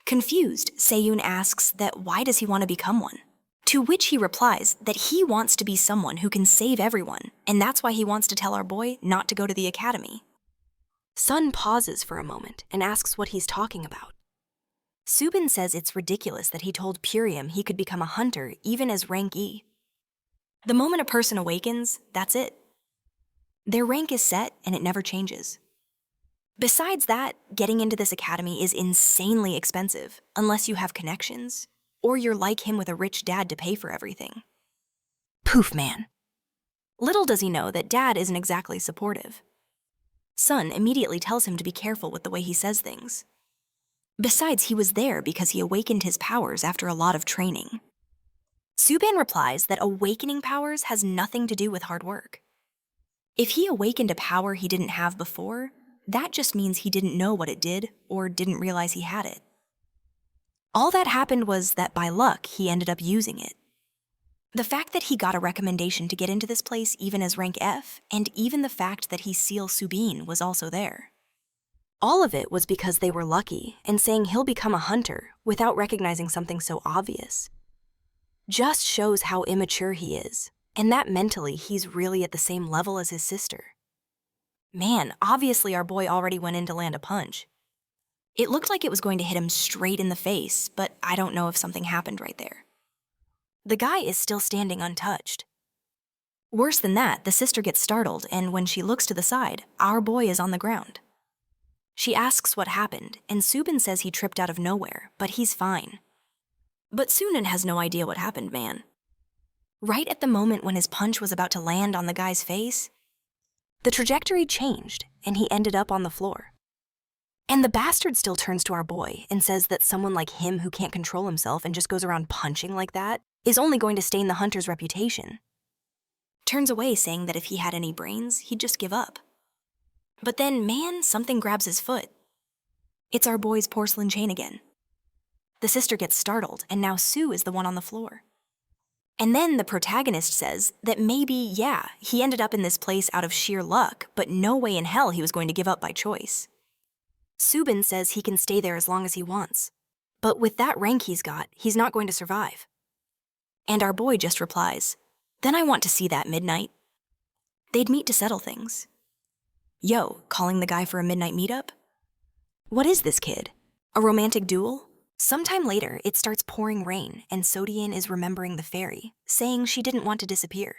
Confused, Seiyun asks that why does he want to become one? To which he replies that he wants to be someone who can save everyone, and that's why he wants to tell our boy not to go to the academy. Sun pauses for a moment and asks what he's talking about. Subin says it's ridiculous that he told Purium he could become a hunter even as rank E. The moment a person awakens, that's it. Their rank is set and it never changes. Besides that, getting into this academy is insanely expensive unless you have connections, or you're like him with a rich dad to pay for everything. Poof, man. Little does he know that dad isn't exactly supportive. Sun immediately tells him to be careful with the way he says things. Besides, he was there because he awakened his powers after a lot of training. Subin replies that awakening powers has nothing to do with hard work. If he awakened a power he didn't have before, that just means he didn't know what it did or didn't realize he had it. All that happened was that by luck, he ended up using it. The fact that he got a recommendation to get into this place even as rank F, and even the fact that he Seal Subin was also there. All of it was because they were lucky and saying he'll become a hunter without recognizing something so obvious. Just shows how immature he is, and that mentally he's really at the same level as his sister. Man, obviously our boy already went in to land a punch. It looked like it was going to hit him straight in the face, but I don't know if something happened right there. The guy is still standing untouched. Worse than that, the sister gets startled, and when she looks to the side, our boy is on the ground. She asks what happened, and Subin says he tripped out of nowhere, but he's fine. But Sunan has no idea what happened, man. Right at the moment when his punch was about to land on the guy's face, the trajectory changed, and he ended up on the floor. And the bastard still turns to our boy and says that someone like him who can't control himself and just goes around punching like that is only going to stain the hunter's reputation. Turns away saying that if he had any brains, he'd just give up. But then, man, something grabs his foot. It's our boy's porcelain chain again. The sister gets startled, and now Sue is the one on the floor. And then the protagonist says that maybe, yeah, he ended up in this place out of sheer luck, but no way in hell he was going to give up by choice. Subin says he can stay there as long as he wants. But with that rank he's got, he's not going to survive. And our boy just replies, "Then I want to see that midnight." They'd meet to settle things. Yo, calling the guy for a midnight meetup? What is this kid? A romantic duel? Sometime later, it starts pouring rain, and Sodian is remembering the fairy, saying she didn't want to disappear.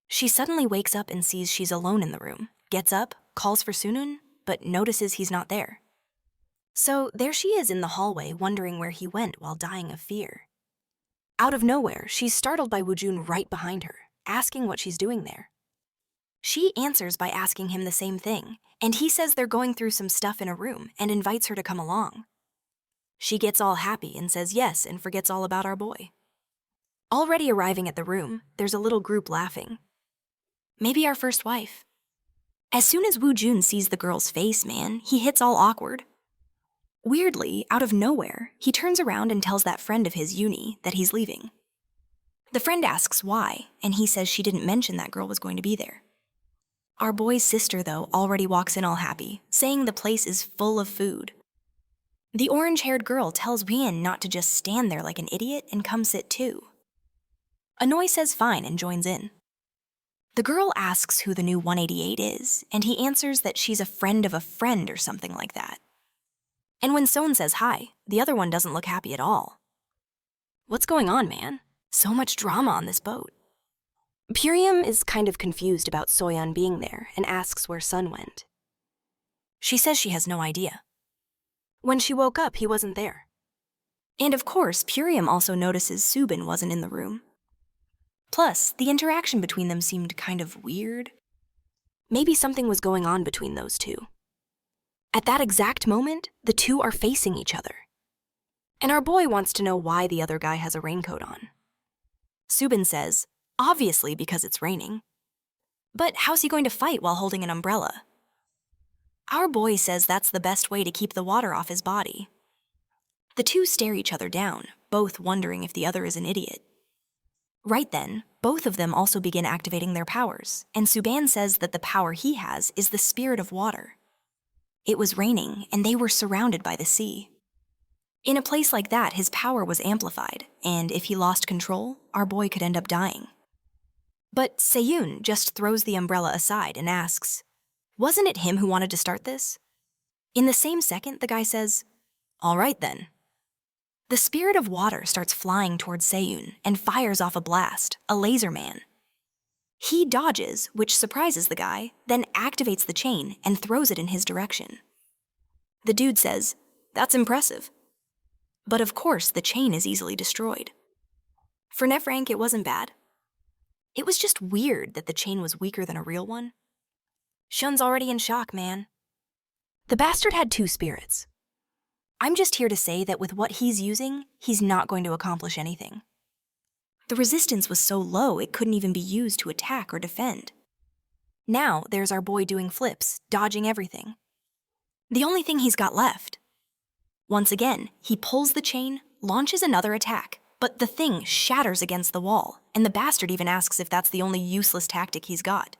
She suddenly wakes up and sees she's alone in the room, gets up, calls for Sunun, but notices he's not there. So there she is in the hallway wondering where he went while dying of fear. Out of nowhere, she's startled by Woojun right behind her, asking what she's doing there. She answers by asking him the same thing, and he says they're going through some stuff in a room and invites her to come along. She gets all happy and says yes and forgets all about our boy. Already arriving at the room, there's a little group laughing. Maybe our first wife. As soon as Woo Jun sees the girl's face, man, he hits all awkward. Weirdly, out of nowhere, he turns around and tells that friend of his, Uni, that he's leaving. The friend asks why, and he says she didn't mention that girl was going to be there. Our boy's sister, though, already walks in all happy, saying the place is full of food. The orange-haired girl tells Wien not to just stand there like an idiot and come sit too. Anoi says fine and joins in. The girl asks who the new 188 is, and he answers that she's a friend of a friend or something like that. And when Son says hi, the other one doesn't look happy at all. What's going on, man? So much drama on this boat. Purium is kind of confused about Soyeon being there and asks where Son went. She says she has no idea. When she woke up, he wasn't there. And of course, Purium also notices Subin wasn't in the room. Plus, the interaction between them seemed kind of weird. Maybe something was going on between those two. At that exact moment, the two are facing each other. And our boy wants to know why the other guy has a raincoat on. Subin says, obviously because it's raining. But how's he going to fight while holding an umbrella? Our boy says that's the best way to keep the water off his body. The two stare each other down, both wondering if the other is an idiot. Right then, both of them also begin activating their powers, and Suban says that the power he has is the spirit of water. It was raining, and they were surrounded by the sea. In a place like that, his power was amplified, and if he lost control, our boy could end up dying. But Seyun just throws the umbrella aside and asks, wasn't it him who wanted to start this? In the same second, the guy says, all right then. The spirit of water starts flying towards Seyun and fires off a blast, a laser man. He dodges, which surprises the guy, then activates the chain and throws it in his direction. The dude says, that's impressive. But of course, the chain is easily destroyed. For Nefrank, it wasn't bad. It was just weird that the chain was weaker than a real one. Shun's already in shock, man. The bastard had two spirits. I'm just here to say that with what he's using, he's not going to accomplish anything. The resistance was so low it couldn't even be used to attack or defend. Now there's our boy doing flips, dodging everything. The only thing he's got left. Once again, he pulls the chain, launches another attack, but the thing shatters against the wall, and the bastard even asks if that's the only useless tactic he's got.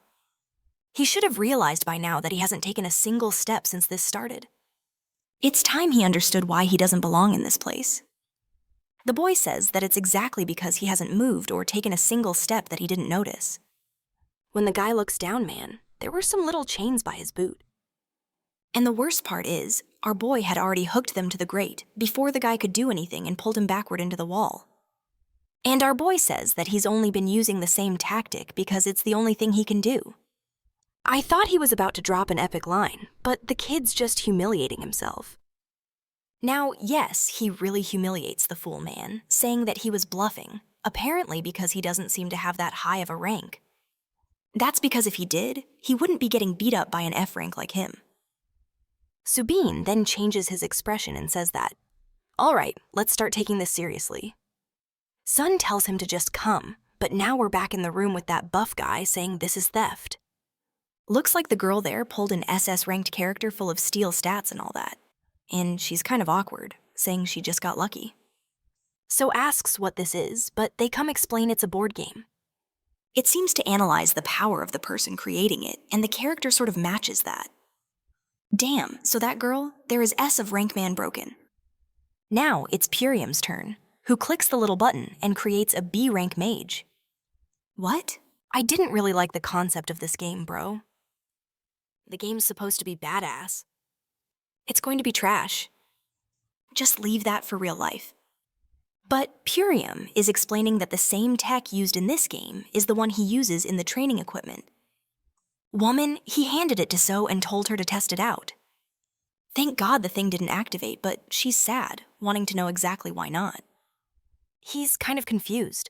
He should have realized by now that he hasn't taken a single step since this started. It's time he understood why he doesn't belong in this place. The boy says that it's exactly because he hasn't moved or taken a single step that he didn't notice. When the guy looks down, man, there were some little chains by his boot. And the worst part is, our boy had already hooked them to the grate before the guy could do anything and pulled him backward into the wall. And our boy says that he's only been using the same tactic because it's the only thing he can do. I thought he was about to drop an epic line, but the kid's just humiliating himself. Now, yes, he really humiliates the fool man, saying that he was bluffing, apparently because he doesn't seem to have that high of a rank. That's because if he did, he wouldn't be getting beat up by an F rank like him. Subin then changes his expression and says that, all right, let's start taking this seriously. Sun tells him to just come, but now we're back in the room with that buff guy saying this is theft. Looks like the girl there pulled an SS-ranked character full of steel stats and all that. And she's kind of awkward, saying she just got lucky. So asks what this is, but they come explain it's a board game. It seems to analyze the power of the person creating it, and the character sort of matches that. Damn, so that girl, there is S of rank man broken. Now it's Purium's turn, who clicks the little button and creates a B rank mage. What? I didn't really like the concept of this game, bro. The game's supposed to be badass. It's going to be trash. Just leave that for real life. But Purium is explaining that the same tech used in this game is the one he uses in the training equipment. Woman, he handed it to So and told her to test it out. Thank God the thing didn't activate, but she's sad, wanting to know exactly why not. He's kind of confused.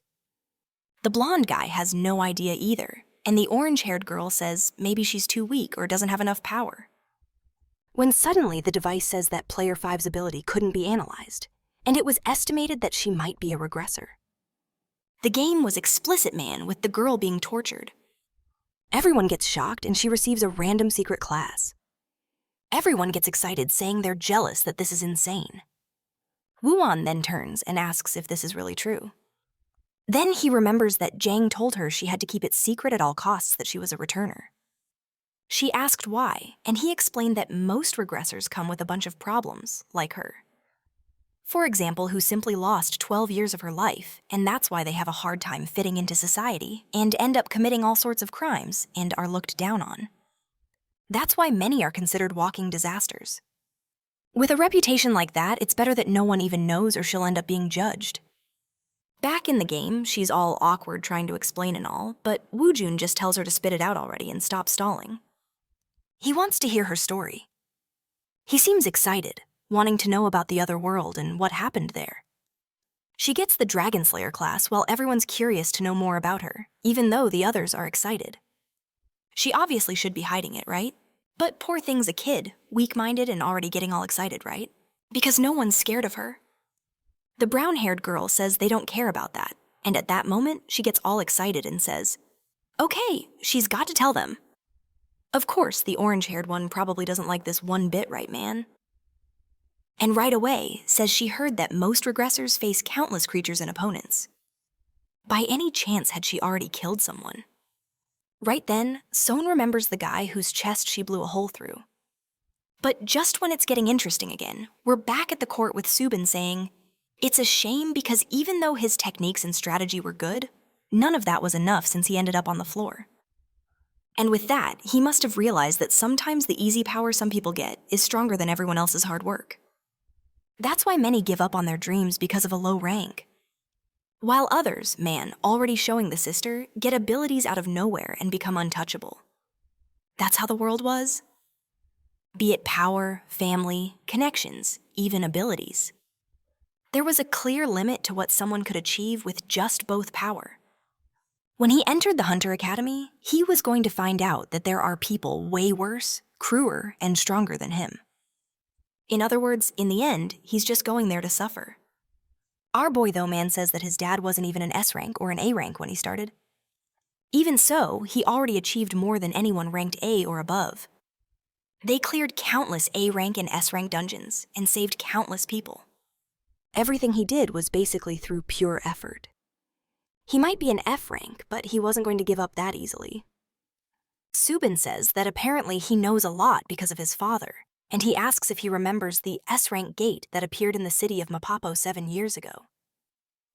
The blonde guy has no idea either, and the orange-haired girl says maybe she's too weak or doesn't have enough power. when suddenly the device says that Player 5's ability couldn't be analyzed, and it was estimated that she might be a regressor. The game was explicit, man, with the girl being tortured. Everyone gets shocked and she receives a random secret class. Everyone gets excited, saying they're jealous that this is insane. Wuan then turns and asks if this is really true. Then he remembers that Jang told her she had to keep it secret at all costs that she was a returner. She asked why, and he explained that most regressors come with a bunch of problems, like her. For example, who simply lost 12 years of her life, and that's why they have a hard time fitting into society, and end up committing all sorts of crimes, and are looked down on. That's why many are considered walking disasters. With a reputation like that, it's better that no one even knows or she'll end up being judged. Back in the game, she's all awkward trying to explain and all, but Woojun just tells her to spit it out already and stop stalling. He wants to hear her story. He seems excited, wanting to know about the other world and what happened there. She gets the Dragon Slayer class while everyone's curious to know more about her, even though the others are excited. She obviously should be hiding it, right? But poor thing's a kid, weak-minded and already getting all excited, right? Because no one's scared of her. The brown-haired girl says they don't care about that, and at that moment, she gets all excited and says, "Okay, she's got to tell them." Of course, the orange-haired one probably doesn't like this one bit, right, man? And right away, says she heard that most regressors face countless creatures and opponents. By any chance had she already killed someone? Right then, Son remembers the guy whose chest she blew a hole through. But just when it's getting interesting again, we're back at the court with Subin saying, it's a shame because even though his techniques and strategy were good, none of that was enough since he ended up on the floor. And with that, he must have realized that sometimes the easy power some people get is stronger than everyone else's hard work. That's why many give up on their dreams because of a low rank. While others, man, already showing the sister, get abilities out of nowhere and become untouchable. That's how the world was. Be it power, family, connections, even abilities. There was a clear limit to what someone could achieve with just both power. When he entered the Hunter Academy, he was going to find out that there are people way worse, crueler, and stronger than him. In other words, in the end, he's just going there to suffer. Our boy, though, man, says that his dad wasn't even an S rank or an A rank when he started. Even so, he already achieved more than anyone ranked A or above. They cleared countless A rank and S rank dungeons and saved countless people. Everything he did was basically through pure effort. He might be an F rank, but he wasn't going to give up that easily. Subin says that apparently he knows a lot because of his father, and he asks if he remembers the S-rank gate that appeared in the city of Mapapo 7 years ago.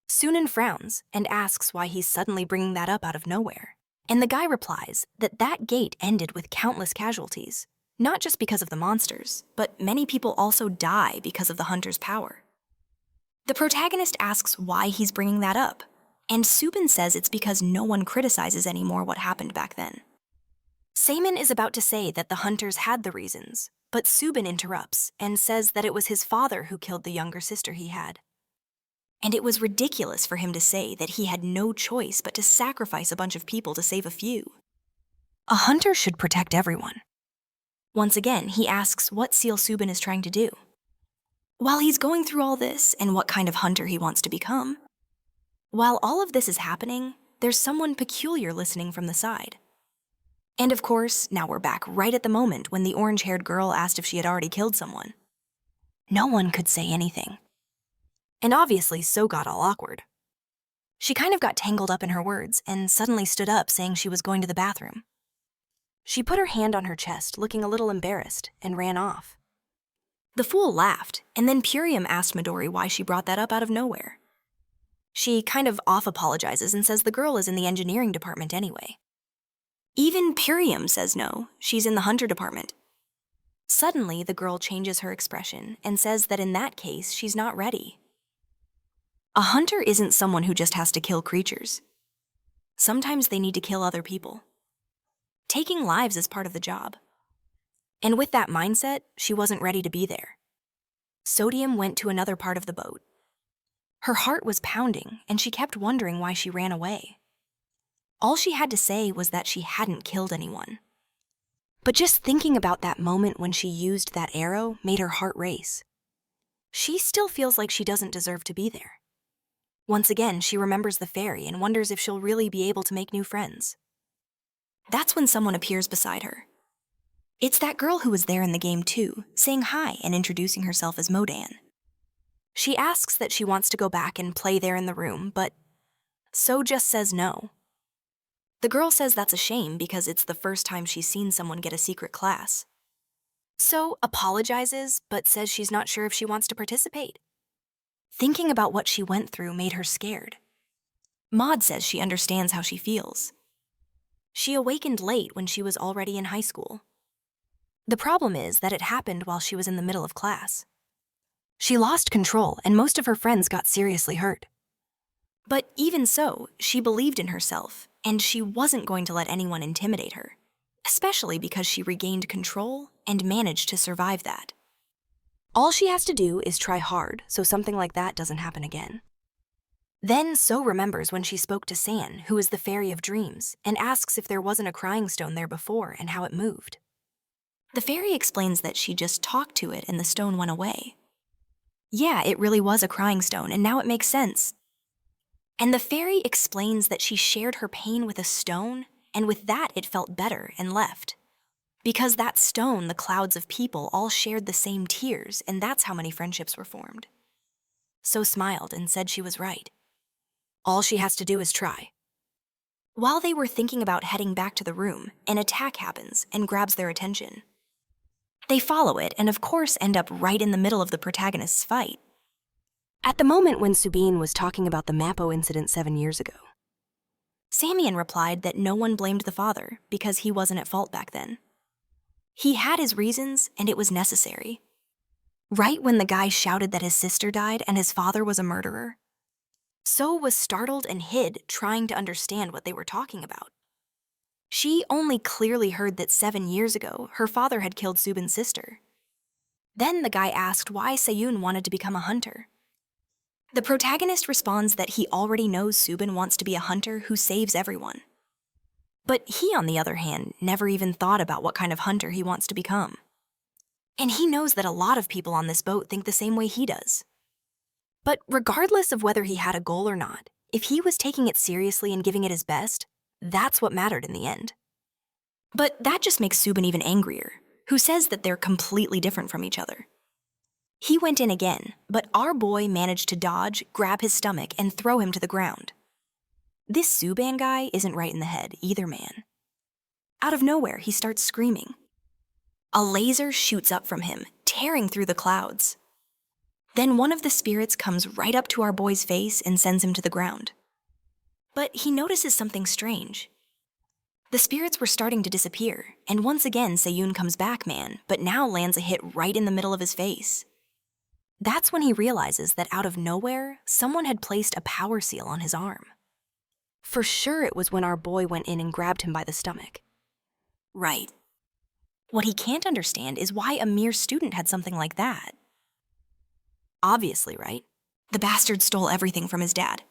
Sunan frowns and asks why he's suddenly bringing that up out of nowhere, and the guy replies that that gate ended with countless casualties, not just because of the monsters, but many people also die because of the hunter's power. The protagonist asks why he's bringing that up, and Subin says it's because no one criticizes anymore what happened back then. Seimin is about to say that the hunters had the reasons, but Subin interrupts and says that it was his father who killed the younger sister he had. And it was ridiculous for him to say that he had no choice but to sacrifice a bunch of people to save a few. A hunter should protect everyone. Once again, he asks what Seal Subin is trying to do. While he's going through all this and what kind of hunter he wants to become, while all of this is happening, there's someone peculiar listening from the side. And of course, now we're back right at the moment when the orange-haired girl asked if she had already killed someone. No one could say anything. And obviously, So got all awkward. She kind of got tangled up in her words and suddenly stood up saying she was going to the bathroom. She put her hand on her chest, looking a little embarrassed, and ran off. The fool laughed, and then Purium asked Midori why she brought that up out of nowhere. She kind of off-apologizes and says the girl is in the engineering department anyway. Even Purium says no, she's in the hunter department. Suddenly, the girl changes her expression and says that in that case, she's not ready. A hunter isn't someone who just has to kill creatures. Sometimes they need to kill other people. Taking lives is part of the job. And with that mindset, she wasn't ready to be there. Sodium went to another part of the boat. Her heart was pounding, and she kept wondering why she ran away. All she had to say was that she hadn't killed anyone. But just thinking about that moment when she used that arrow made her heart race. She still feels like she doesn't deserve to be there. Once again, she remembers the fairy and wonders if she'll really be able to make new friends. That's when someone appears beside her. It's that girl who was there in the game too, saying hi and introducing herself as Modan. She asks that she wants to go back and play there in the room, but So just says no. The girl says that's a shame because it's the first time she's seen someone get a secret class. So apologizes, but says she's not sure if she wants to participate. Thinking about what she went through made her scared. Maud says she understands how she feels. She awakened late when she was already in high school. The problem is that it happened while she was in the middle of class. She lost control and most of her friends got seriously hurt. But even so, she believed in herself, and she wasn't going to let anyone intimidate her, especially because she regained control and managed to survive that. All she has to do is try hard so something like that doesn't happen again. Then So remembers when she spoke to San, who is the fairy of dreams, and asks if there wasn't a crying stone there before and how it moved. The fairy explains that she just talked to it and the stone went away. Yeah, it really was a crying stone, and now it makes sense. And the fairy explains that she shared her pain with a stone, and with that it felt better and left. Because that stone, the clouds of people all shared the same tears, and that's how many friendships were formed. So smiled and said she was right. All she has to do is try. While they were thinking about heading back to the room, an attack happens and grabs their attention. They follow it and of course end up right in the middle of the protagonist's fight. At the moment when Subin was talking about the Mappo incident 7 years ago, Samian replied that no one blamed the father because he wasn't at fault back then. He had his reasons and it was necessary. Right when the guy shouted that his sister died and his father was a murderer, So was startled and hid, trying to understand what they were talking about. She only clearly heard that 7 years ago, her father had killed Subin's sister. Then the guy asked why Sayun wanted to become a hunter. The protagonist responds that he already knows Subin wants to be a hunter who saves everyone. But he, on the other hand, never even thought about what kind of hunter he wants to become. And he knows that a lot of people on this boat think the same way he does. But regardless of whether he had a goal or not, if he was taking it seriously and giving it his best, that's what mattered in the end. But that just makes Subin even angrier, who says that they're completely different from each other. He went in again, but our boy managed to dodge, grab his stomach, and throw him to the ground. This Suban guy isn't right in the head either, man. Out of nowhere, he starts screaming. A laser shoots up from him, tearing through the clouds. Then one of the spirits comes right up to our boy's face and sends him to the ground. But he notices something strange. The spirits were starting to disappear, and once again Sayun comes back, man, but now lands a hit right in the middle of his face. That's when he realizes that out of nowhere, someone had placed a power seal on his arm. For sure it was when our boy went in and grabbed him by the stomach. Right. What he can't understand is why a mere student had something like that. Obviously, right? The bastard stole everything from his dad.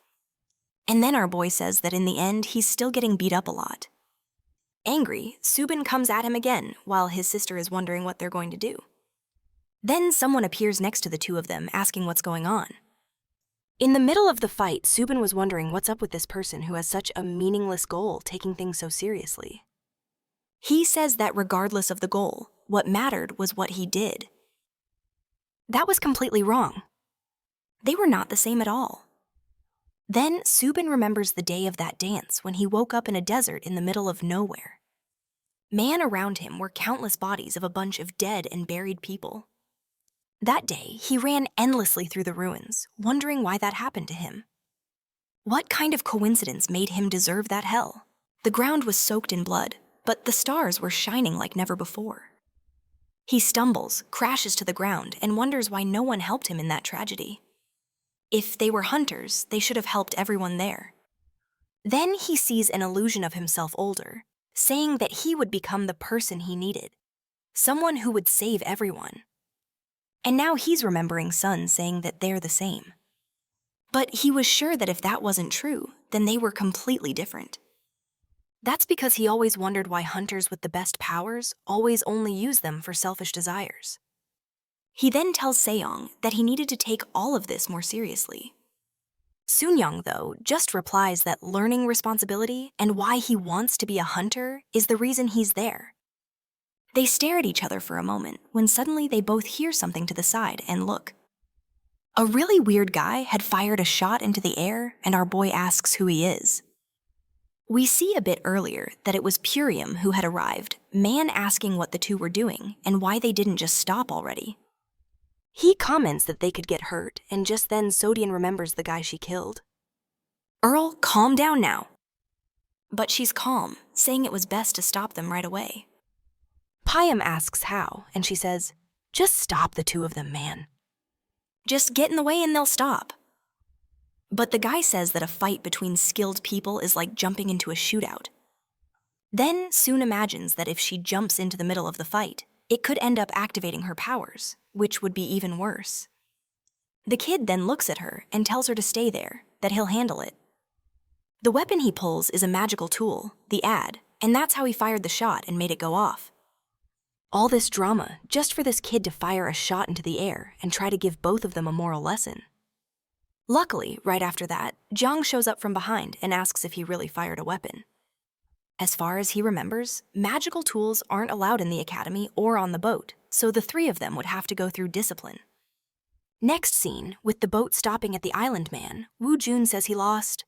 And then our boy says that in the end, he's still getting beat up a lot. Angry, Subin comes at him again while his sister is wondering what they're going to do. Then someone appears next to the two of them, asking what's going on. In the middle of the fight, Subin was wondering what's up with this person who has such a meaningless goal, taking things so seriously. He says that regardless of the goal, what mattered was what he did. That was completely wrong. They were not the same at all. Then Subin remembers the day of that dance when he woke up in a desert in the middle of nowhere. Man, around him were countless bodies of a bunch of dead and buried people. That day, he ran endlessly through the ruins, wondering why that happened to him. What kind of coincidence made him deserve that hell? The ground was soaked in blood, but the stars were shining like never before. He stumbles, crashes to the ground, and wonders why no one helped him in that tragedy. If they were hunters, they should have helped everyone there. Then he sees an illusion of himself older, saying that he would become the person he needed, someone who would save everyone. And now he's remembering Sun saying that they're the same. But he was sure that if that wasn't true, then they were completely different. That's because he always wondered why hunters with the best powers always only use them for selfish desires. He then tells Seong that he needed to take all of this more seriously. Soon-young, though, just replies that learning responsibility and why he wants to be a hunter is the reason he's there. They stare at each other for a moment when suddenly they both hear something to the side and look. A really weird guy had fired a shot into the air, and our boy asks who he is. We see a bit earlier that it was Purium who had arrived, man asking what the two were doing and why they didn't just stop already. He comments that they could get hurt, and just then Sodian remembers the guy she killed. Earl, calm down now. But she's calm, saying it was best to stop them right away. Pyam asks how, and she says, "Just stop the two of them, man. Just get in the way and they'll stop." But the guy says that a fight between skilled people is like jumping into a shootout. Then Soon imagines that if she jumps into the middle of the fight, it could end up activating her powers, which would be even worse. The kid then looks at her and tells her to stay there, that he'll handle it. The weapon he pulls is a magical tool, the ad, and that's how he fired the shot and made it go off. All this drama just for this kid to fire a shot into the air and try to give both of them a moral lesson. Luckily, right after that, Jung shows up from behind and asks if he really fired a weapon. As far as he remembers, magical tools aren't allowed in the academy or on the boat, so the three of them would have to go through discipline. Next scene, with the boat stopping at the island man, Woo Jun says he lost.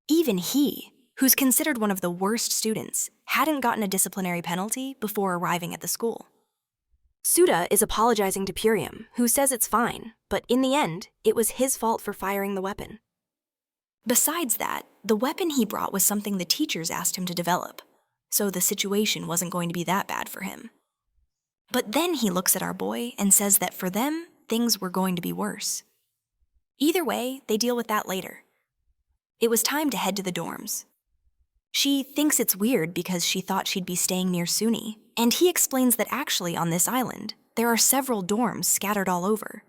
Even he, who's considered one of the worst students, hadn't gotten a disciplinary penalty before arriving at the school. Suda is apologizing to Purium, who says it's fine, but in the end, it was his fault for firing the weapon. Besides that, the weapon he brought was something the teachers asked him to develop, so the situation wasn't going to be that bad for him. But then he looks at our boy and says that for them, things were going to be worse. Either way, they deal with that later. It was time to head to the dorms. She thinks it's weird because she thought she'd be staying near Suni, and he explains that actually on this island, there are several dorms scattered all over.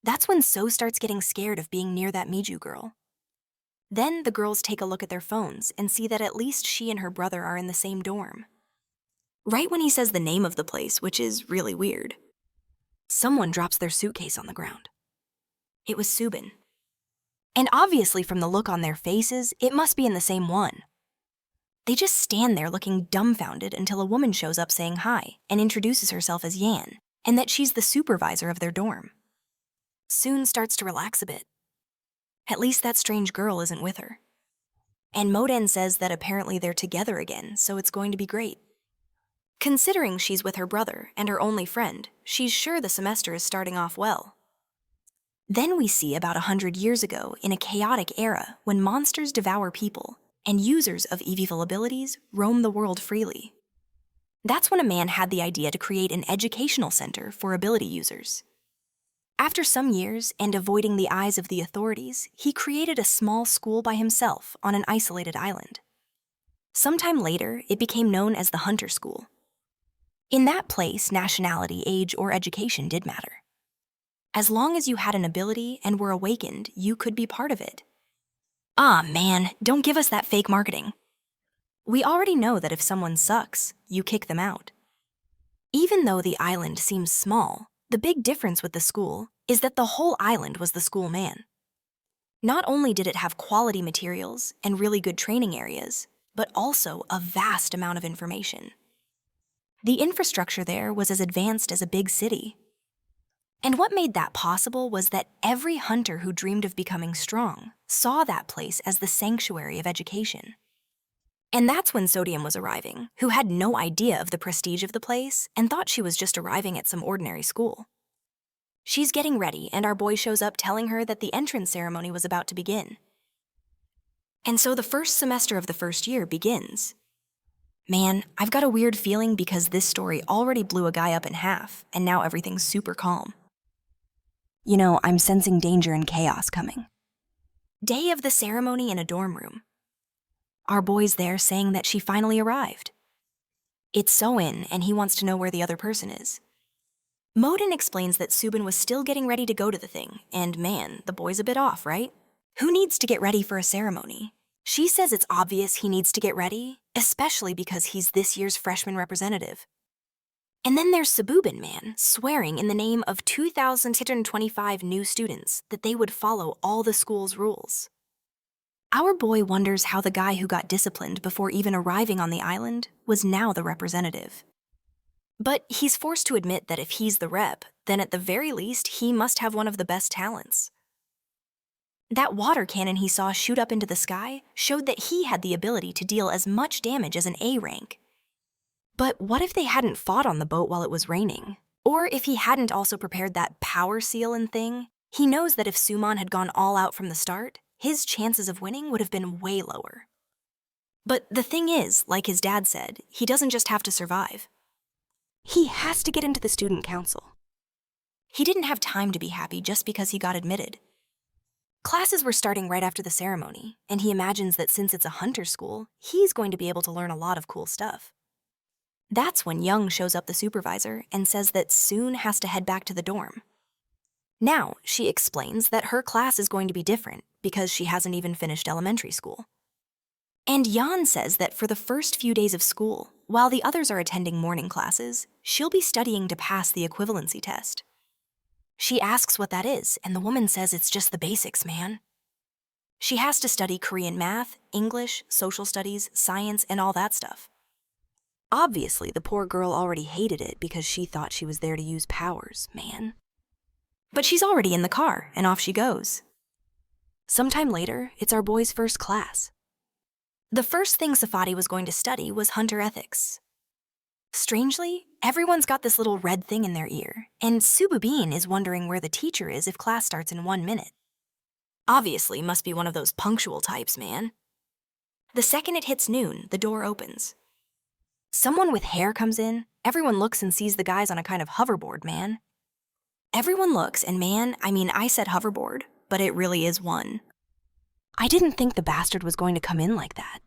That's when So starts getting scared of being near that Miju girl. Then the girls take a look at their phones and see that at least she and her brother are in the same dorm. Right when he says the name of the place, which is really weird, someone drops their suitcase on the ground. It was Subin. And obviously from the look on their faces, it must be in the same one. They just stand there looking dumbfounded until a woman shows up saying hi and introduces herself as Yan, and that she's the supervisor of their dorm. Soon starts to relax a bit. At least that strange girl isn't with her. And Moden says that apparently they're together again, so it's going to be great. Considering she's with her brother and her only friend, she's sure the semester is starting off well. Then we see about 100 years ago in a chaotic era when monsters devour people and users of evil abilities roam the world freely. That's when a man had the idea to create an educational center for ability users. After some years and avoiding the eyes of the authorities, he created a small school by himself on an isolated island. Sometime later, it became known as the Hunter School. In that place, nationality, age, or education did matter. As long as you had an ability and were awakened, you could be part of it. Ah, man, don't give us that fake marketing. We already know that if someone sucks, you kick them out. Even though the island seems small, the big difference with the school is that the whole island was the school man. Not only did it have quality materials and really good training areas, but also a vast amount of information. The infrastructure there was as advanced as a big city. And what made that possible was that every hunter who dreamed of becoming strong saw that place as the sanctuary of education. And that's when Sodium was arriving, who had no idea of the prestige of the place and thought she was just arriving at some ordinary school. She's getting ready, and our boy shows up telling her that the entrance ceremony was about to begin. And so the first semester of the first year begins. Man, I've got a weird feeling because this story already blew a guy up in half, and now everything's super calm. You know, I'm sensing danger and chaos coming. Day of the ceremony in a dorm room. Our boy's there saying that she finally arrived. It's So-in, and he wants to know where the other person is. Moden explains that Subin was still getting ready to go to the thing, and man, the boy's a bit off, right? Who needs to get ready for a ceremony? She says it's obvious he needs to get ready, especially because he's this year's freshman representative. And then there's Sabubin Man swearing in the name of 2,625 new students that they would follow all the school's rules. Our boy wonders how the guy who got disciplined before even arriving on the island was now the representative. But he's forced to admit that if he's the rep, then at the very least he must have one of the best talents. That water cannon he saw shoot up into the sky showed that he had the ability to deal as much damage as an A rank. But what if they hadn't fought on the boat while it was raining? Or if he hadn't also prepared that power seal and thing? He knows that if Suman had gone all out from the start, his chances of winning would have been way lower. But the thing is, like his dad said, he doesn't just have to survive. He has to get into the student council. He didn't have time to be happy just because he got admitted. Classes were starting right after the ceremony, and he imagines that since it's a hunter school, he's going to be able to learn a lot of cool stuff. That's when Young shows up the supervisor and says that Soon has to head back to the dorm. Now, she explains that her class is going to be different because she hasn't even finished elementary school. And Yan says that for the first few days of school, while the others are attending morning classes, she'll be studying to pass the equivalency test. She asks what that is, and the woman says it's just the basics, man. She has to study Korean math, English, social studies, science, and all that stuff. Obviously, the poor girl already hated it because she thought she was there to use powers, man. But she's already in the car, and off she goes. Sometime later, it's our boy's first class. The first thing Safadi was going to study was hunter ethics. Strangely, everyone's got this little red thing in their ear, and Sububin is wondering where the teacher is if class starts in 1 minute. Obviously, must be one of those punctual types, man. The second it hits noon, the door opens. Someone with hair comes in, everyone looks and sees the guys on a kind of hoverboard, man. Everyone looks, and man, I said hoverboard, but it really is one. I didn't think the bastard was going to come in like that.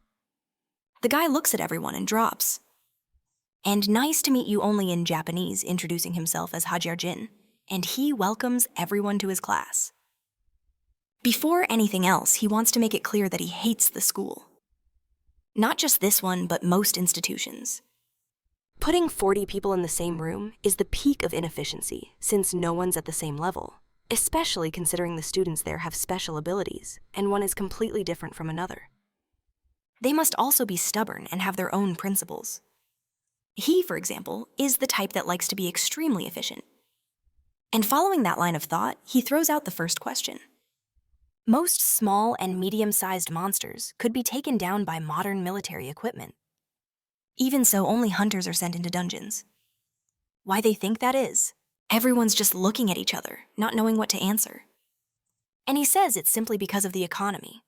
The guy looks at everyone and drops. And nice to meet you only in Japanese, introducing himself as Hajiarjin, and he welcomes everyone to his class. Before anything else, he wants to make it clear that he hates the school. Not just this one, but most institutions. Putting 40 people in the same room is the peak of inefficiency, since no one's at the same level, especially considering the students there have special abilities, and one is completely different from another. They must also be stubborn and have their own principles. He, for example, is the type that likes to be extremely efficient. And following that line of thought, he throws out the first question. Most small and medium-sized monsters could be taken down by modern military equipment. Even so, only hunters are sent into dungeons. Why they think that is? Everyone's just looking at each other, not knowing what to answer. And he says it's simply because of the economy.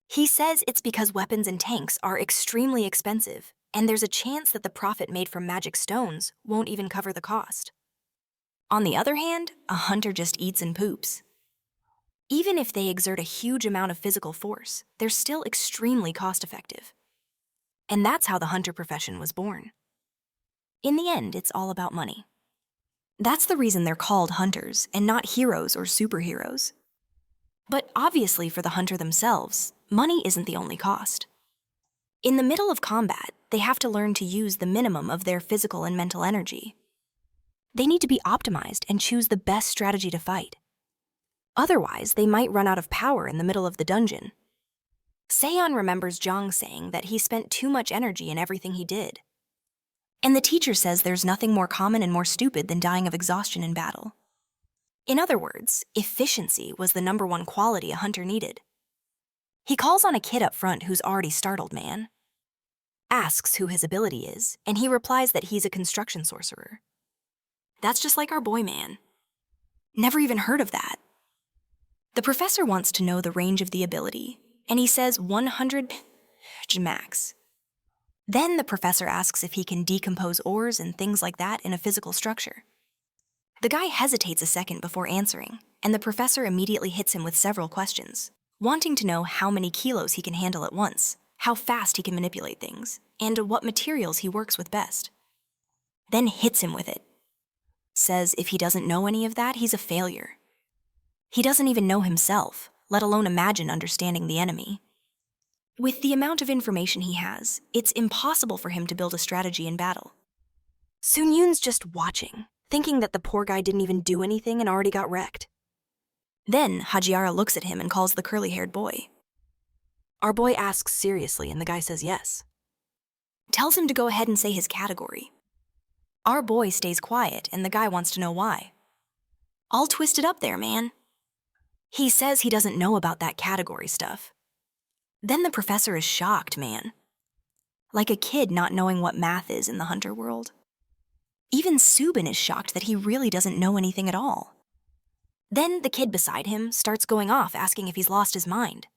He says it's because weapons and tanks are extremely expensive, and there's a chance that the profit made from magic stones won't even cover the cost. On the other hand, a hunter just eats and poops. Even if they exert a huge amount of physical force, they're still extremely cost-effective. And that's how the hunter profession was born. In the end, it's all about money. That's the reason they're called hunters and not heroes or superheroes. But obviously for the hunter themselves, money isn't the only cost. In the middle of combat, they have to learn to use the minimum of their physical and mental energy. They need to be optimized and choose the best strategy to fight. Otherwise, they might run out of power in the middle of the dungeon. Seon remembers Jong saying that he spent too much energy in everything he did. And the teacher says there's nothing more common and more stupid than dying of exhaustion in battle. In other words, efficiency was the #1 quality a hunter needed. He calls on a kid up front who's already startled, man. Asks who his ability is, and he replies that he's a construction sorcerer. That's just like our boy, man. Never even heard of that. The professor wants to know the range of the ability, and he says 100 max. Then the professor asks if he can decompose ores and things like that in a physical structure. The guy hesitates a second before answering, and the professor immediately hits him with several questions, wanting to know how many kilos he can handle at once, how fast he can manipulate things, and what materials he works with best. Then hits him with it. Says if he doesn't know any of that, he's a failure. He doesn't even know himself, let alone imagine understanding the enemy. With the amount of information he has, it's impossible for him to build a strategy in battle. Sun-yoon's just watching, thinking that the poor guy didn't even do anything and already got wrecked. Then Hajiara looks at him and calls the curly-haired boy. Our boy asks seriously and the guy says yes. Tells him to go ahead and say his category. Our boy stays quiet and the guy wants to know why. All twisted up there, man. He says he doesn't know about that category stuff. Then the professor is shocked, man. Like a kid not knowing what math is in the hunter world. Even Subin is shocked that he really doesn't know anything at all. Then the kid beside him starts going off asking if he's lost his mind.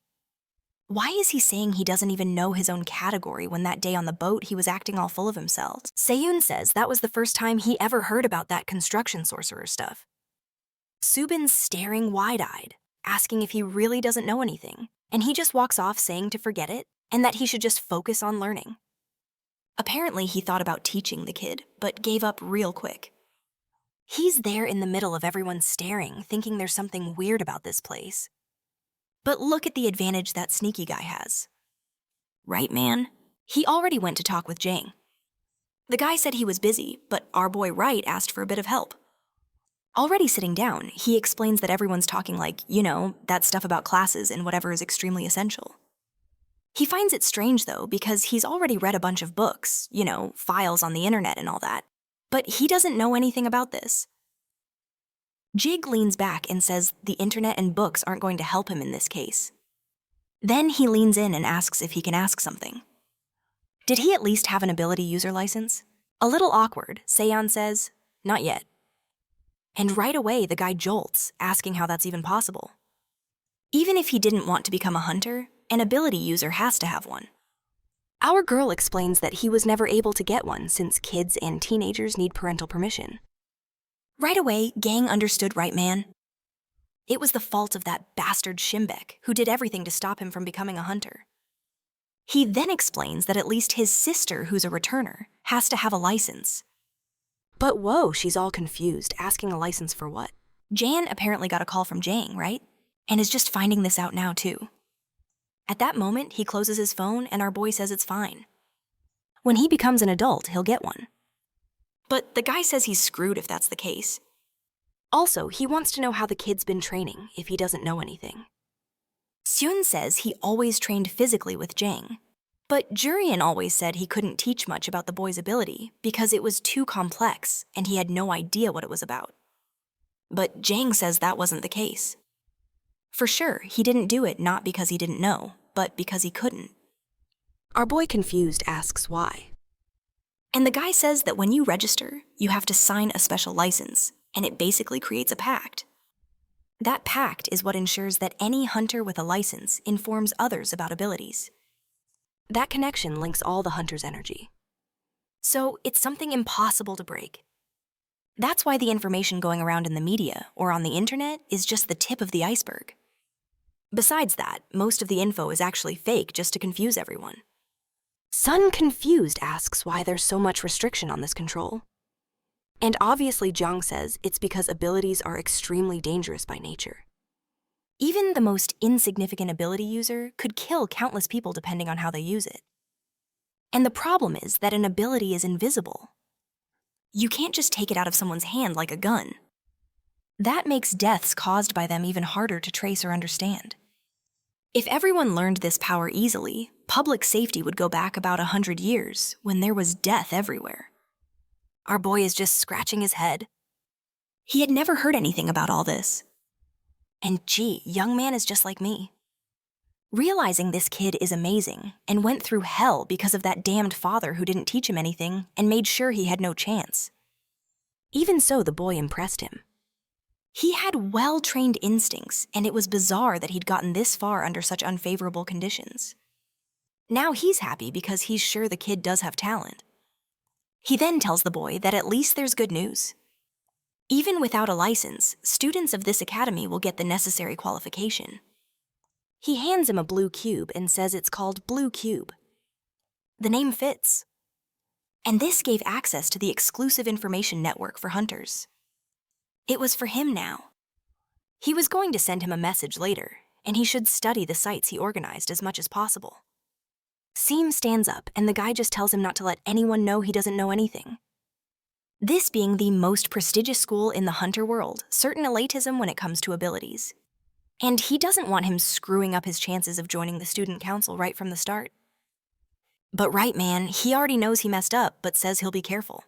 Why is he saying he doesn't even know his own category when that day on the boat he was acting all full of himself? Seyun says that was the first time he ever heard about that construction sorcerer stuff. Subin's staring wide-eyed, asking if he really doesn't know anything, and he just walks off saying to forget it and that he should just focus on learning. Apparently he thought about teaching the kid, but gave up real quick. He's there in the middle of everyone staring, thinking there's something weird about this place. But look at the advantage that sneaky guy has. Right, man? He already went to talk with Jang. The guy said he was busy, but our boy Wright asked for a bit of help. Already sitting down, he explains that everyone's talking like, that stuff about classes and whatever is extremely essential. He finds it strange, though, because he's already read a bunch of books, files on the internet and all that. But he doesn't know anything about this. Jig leans back and says the internet and books aren't going to help him in this case. Then he leans in and asks if he can ask something. Did he at least have an ability user license? A little awkward, Seon says, not yet. And right away the guy jolts, asking how that's even possible. Even if he didn't want to become a hunter, an ability user has to have one. Our girl explains that he was never able to get one since kids and teenagers need parental permission. Right away, Gang understood, right, man? It was the fault of that bastard Shimbek, who did everything to stop him from becoming a hunter. He then explains that at least his sister, who's a returner, has to have a license. But whoa, she's all confused, asking a license for what? Jan apparently got a call from Jang, right? And is just finding this out now, too. At that moment, he closes his phone and our boy says it's fine. When he becomes an adult, he'll get one. But the guy says he's screwed if that's the case. Also, he wants to know how the kid's been training if he doesn't know anything. Seun says he always trained physically with Jang. But Jurian always said he couldn't teach much about the boy's ability because it was too complex and he had no idea what it was about. But Jang says that wasn't the case. For sure, he didn't do it not because he didn't know, but because he couldn't. Our boy confused asks why. And the guy says that when you register, you have to sign a special license, and it basically creates a pact. That pact is what ensures that any hunter with a license informs others about abilities. That connection links all the hunter's energy. So it's something impossible to break. That's why the information going around in the media or on the internet is just the tip of the iceberg. Besides that, most of the info is actually fake just to confuse everyone. Sun confused asks why there's so much restriction on this control. And obviously Jiang says it's because abilities are extremely dangerous by nature. Even the most insignificant ability user could kill countless people depending on how they use it. And the problem is that an ability is invisible. You can't just take it out of someone's hand like a gun. That makes deaths caused by them even harder to trace or understand. If everyone learned this power easily, public safety would go back about 100 years when there was death everywhere. Our boy is just scratching his head. He had never heard anything about all this. And gee, young man is just like me. Realizing this kid is amazing and went through hell because of that damned father who didn't teach him anything and made sure he had no chance. Even so, the boy impressed him. He had well-trained instincts, and it was bizarre that he'd gotten this far under such unfavorable conditions. Now he's happy because he's sure the kid does have talent. He then tells the boy that at least there's good news. Even without a license, students of this academy will get the necessary qualification. He hands him a blue cube and says it's called Blue Cube. The name fits. And this gave access to the exclusive information network for hunters. It was for him now. He was going to send him a message later, and he should study the sites he organized as much as possible. Seem stands up, and the guy just tells him not to let anyone know he doesn't know anything. This being the most prestigious school in the hunter world, certain elitism when it comes to abilities. And he doesn't want him screwing up his chances of joining the student council right from the start. But right man, he already knows he messed up, but says he'll be careful.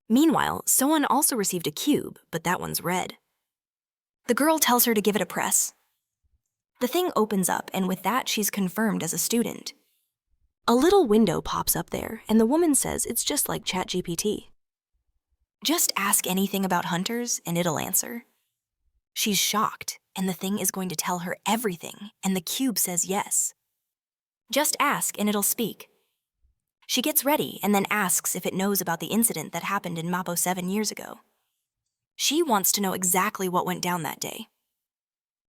Meanwhile, Soan also received a cube, but that one's red. The girl tells her to give it a press. The thing opens up, and with that, she's confirmed as a student. A little window pops up there, and the woman says it's just like ChatGPT. Just ask anything about hunters, and it'll answer. She's shocked, and the thing is going to tell her everything, and the cube says yes. Just ask, and it'll speak. She gets ready, and then asks if it knows about the incident that happened in Mappo 7 years ago. She wants to know exactly what went down that day.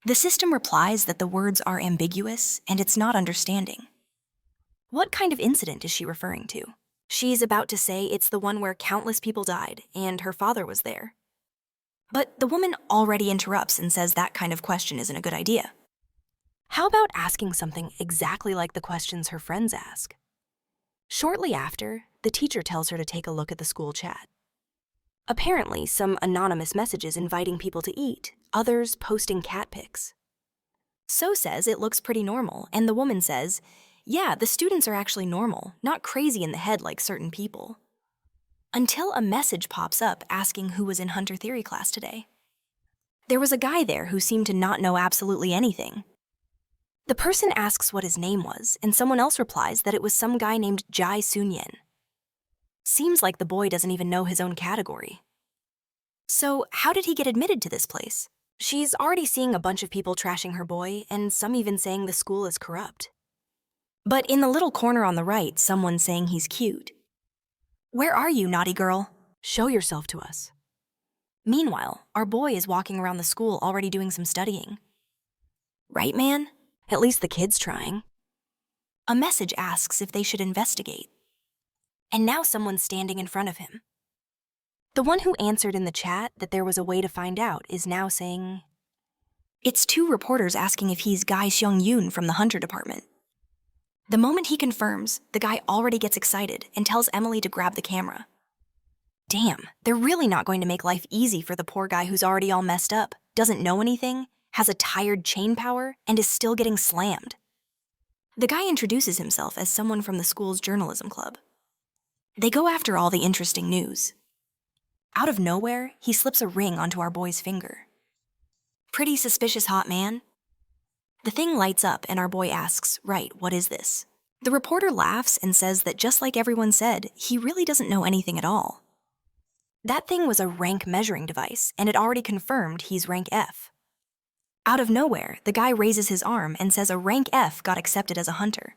The system replies that the words are ambiguous, and it's not understanding. What kind of incident is she referring to? She's about to say it's the one where countless people died, and her father was there. But the woman already interrupts and says that kind of question isn't a good idea. How about asking something exactly like the questions her friends ask? Shortly after, the teacher tells her to take a look at the school chat. Apparently, some anonymous messages inviting people to eat, others posting cat pics. So says it looks pretty normal, and the woman says, yeah, the students are actually normal, not crazy in the head like certain people. Until a message pops up asking who was in Hunter Theory class today. There was a guy there who seemed to not know absolutely anything. The person asks what his name was, and someone else replies that it was some guy named Jai Sunyen. Seems like the boy doesn't even know his own category. So how did he get admitted to this place? She's already seeing a bunch of people trashing her boy, and some even saying the school is corrupt. But in the little corner on the right, someone's saying he's cute. Where are you, naughty girl? Show yourself to us. Meanwhile, our boy is walking around the school already doing some studying. Right, man? At least the kid's trying. A message asks if they should investigate. And now someone's standing in front of him. The one who answered in the chat that there was a way to find out is now saying, it's 2 reporters asking if he's Guy Seong-yoon from the Hunter Department. The moment he confirms, the guy already gets excited and tells Emily to grab the camera. Damn, they're really not going to make life easy for the poor guy who's already all messed up, doesn't know anything, has a tired chain power, and is still getting slammed. The guy introduces himself as someone from the school's journalism club. They go after all the interesting news. Out of nowhere, he slips a ring onto our boy's finger. Pretty suspicious, hot man. The thing lights up and our boy asks, right, what is this? The reporter laughs and says that just like everyone said, he really doesn't know anything at all. That thing was a rank measuring device, and it already confirmed he's rank F. Out of nowhere, the guy raises his arm and says a rank F got accepted as a hunter.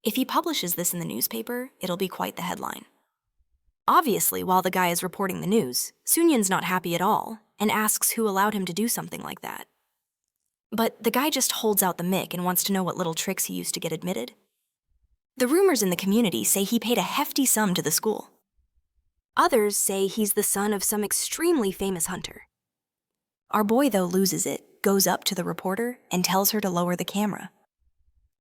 If he publishes this in the newspaper, it'll be quite the headline. Obviously, while the guy is reporting the news, Sunyan's not happy at all and asks who allowed him to do something like that. But the guy just holds out the mic and wants to know what little tricks he used to get admitted. The rumors in the community say he paid a hefty sum to the school. Others say he's the son of some extremely famous hunter. Our boy, though, loses it, goes up to the reporter, and tells her to lower the camera.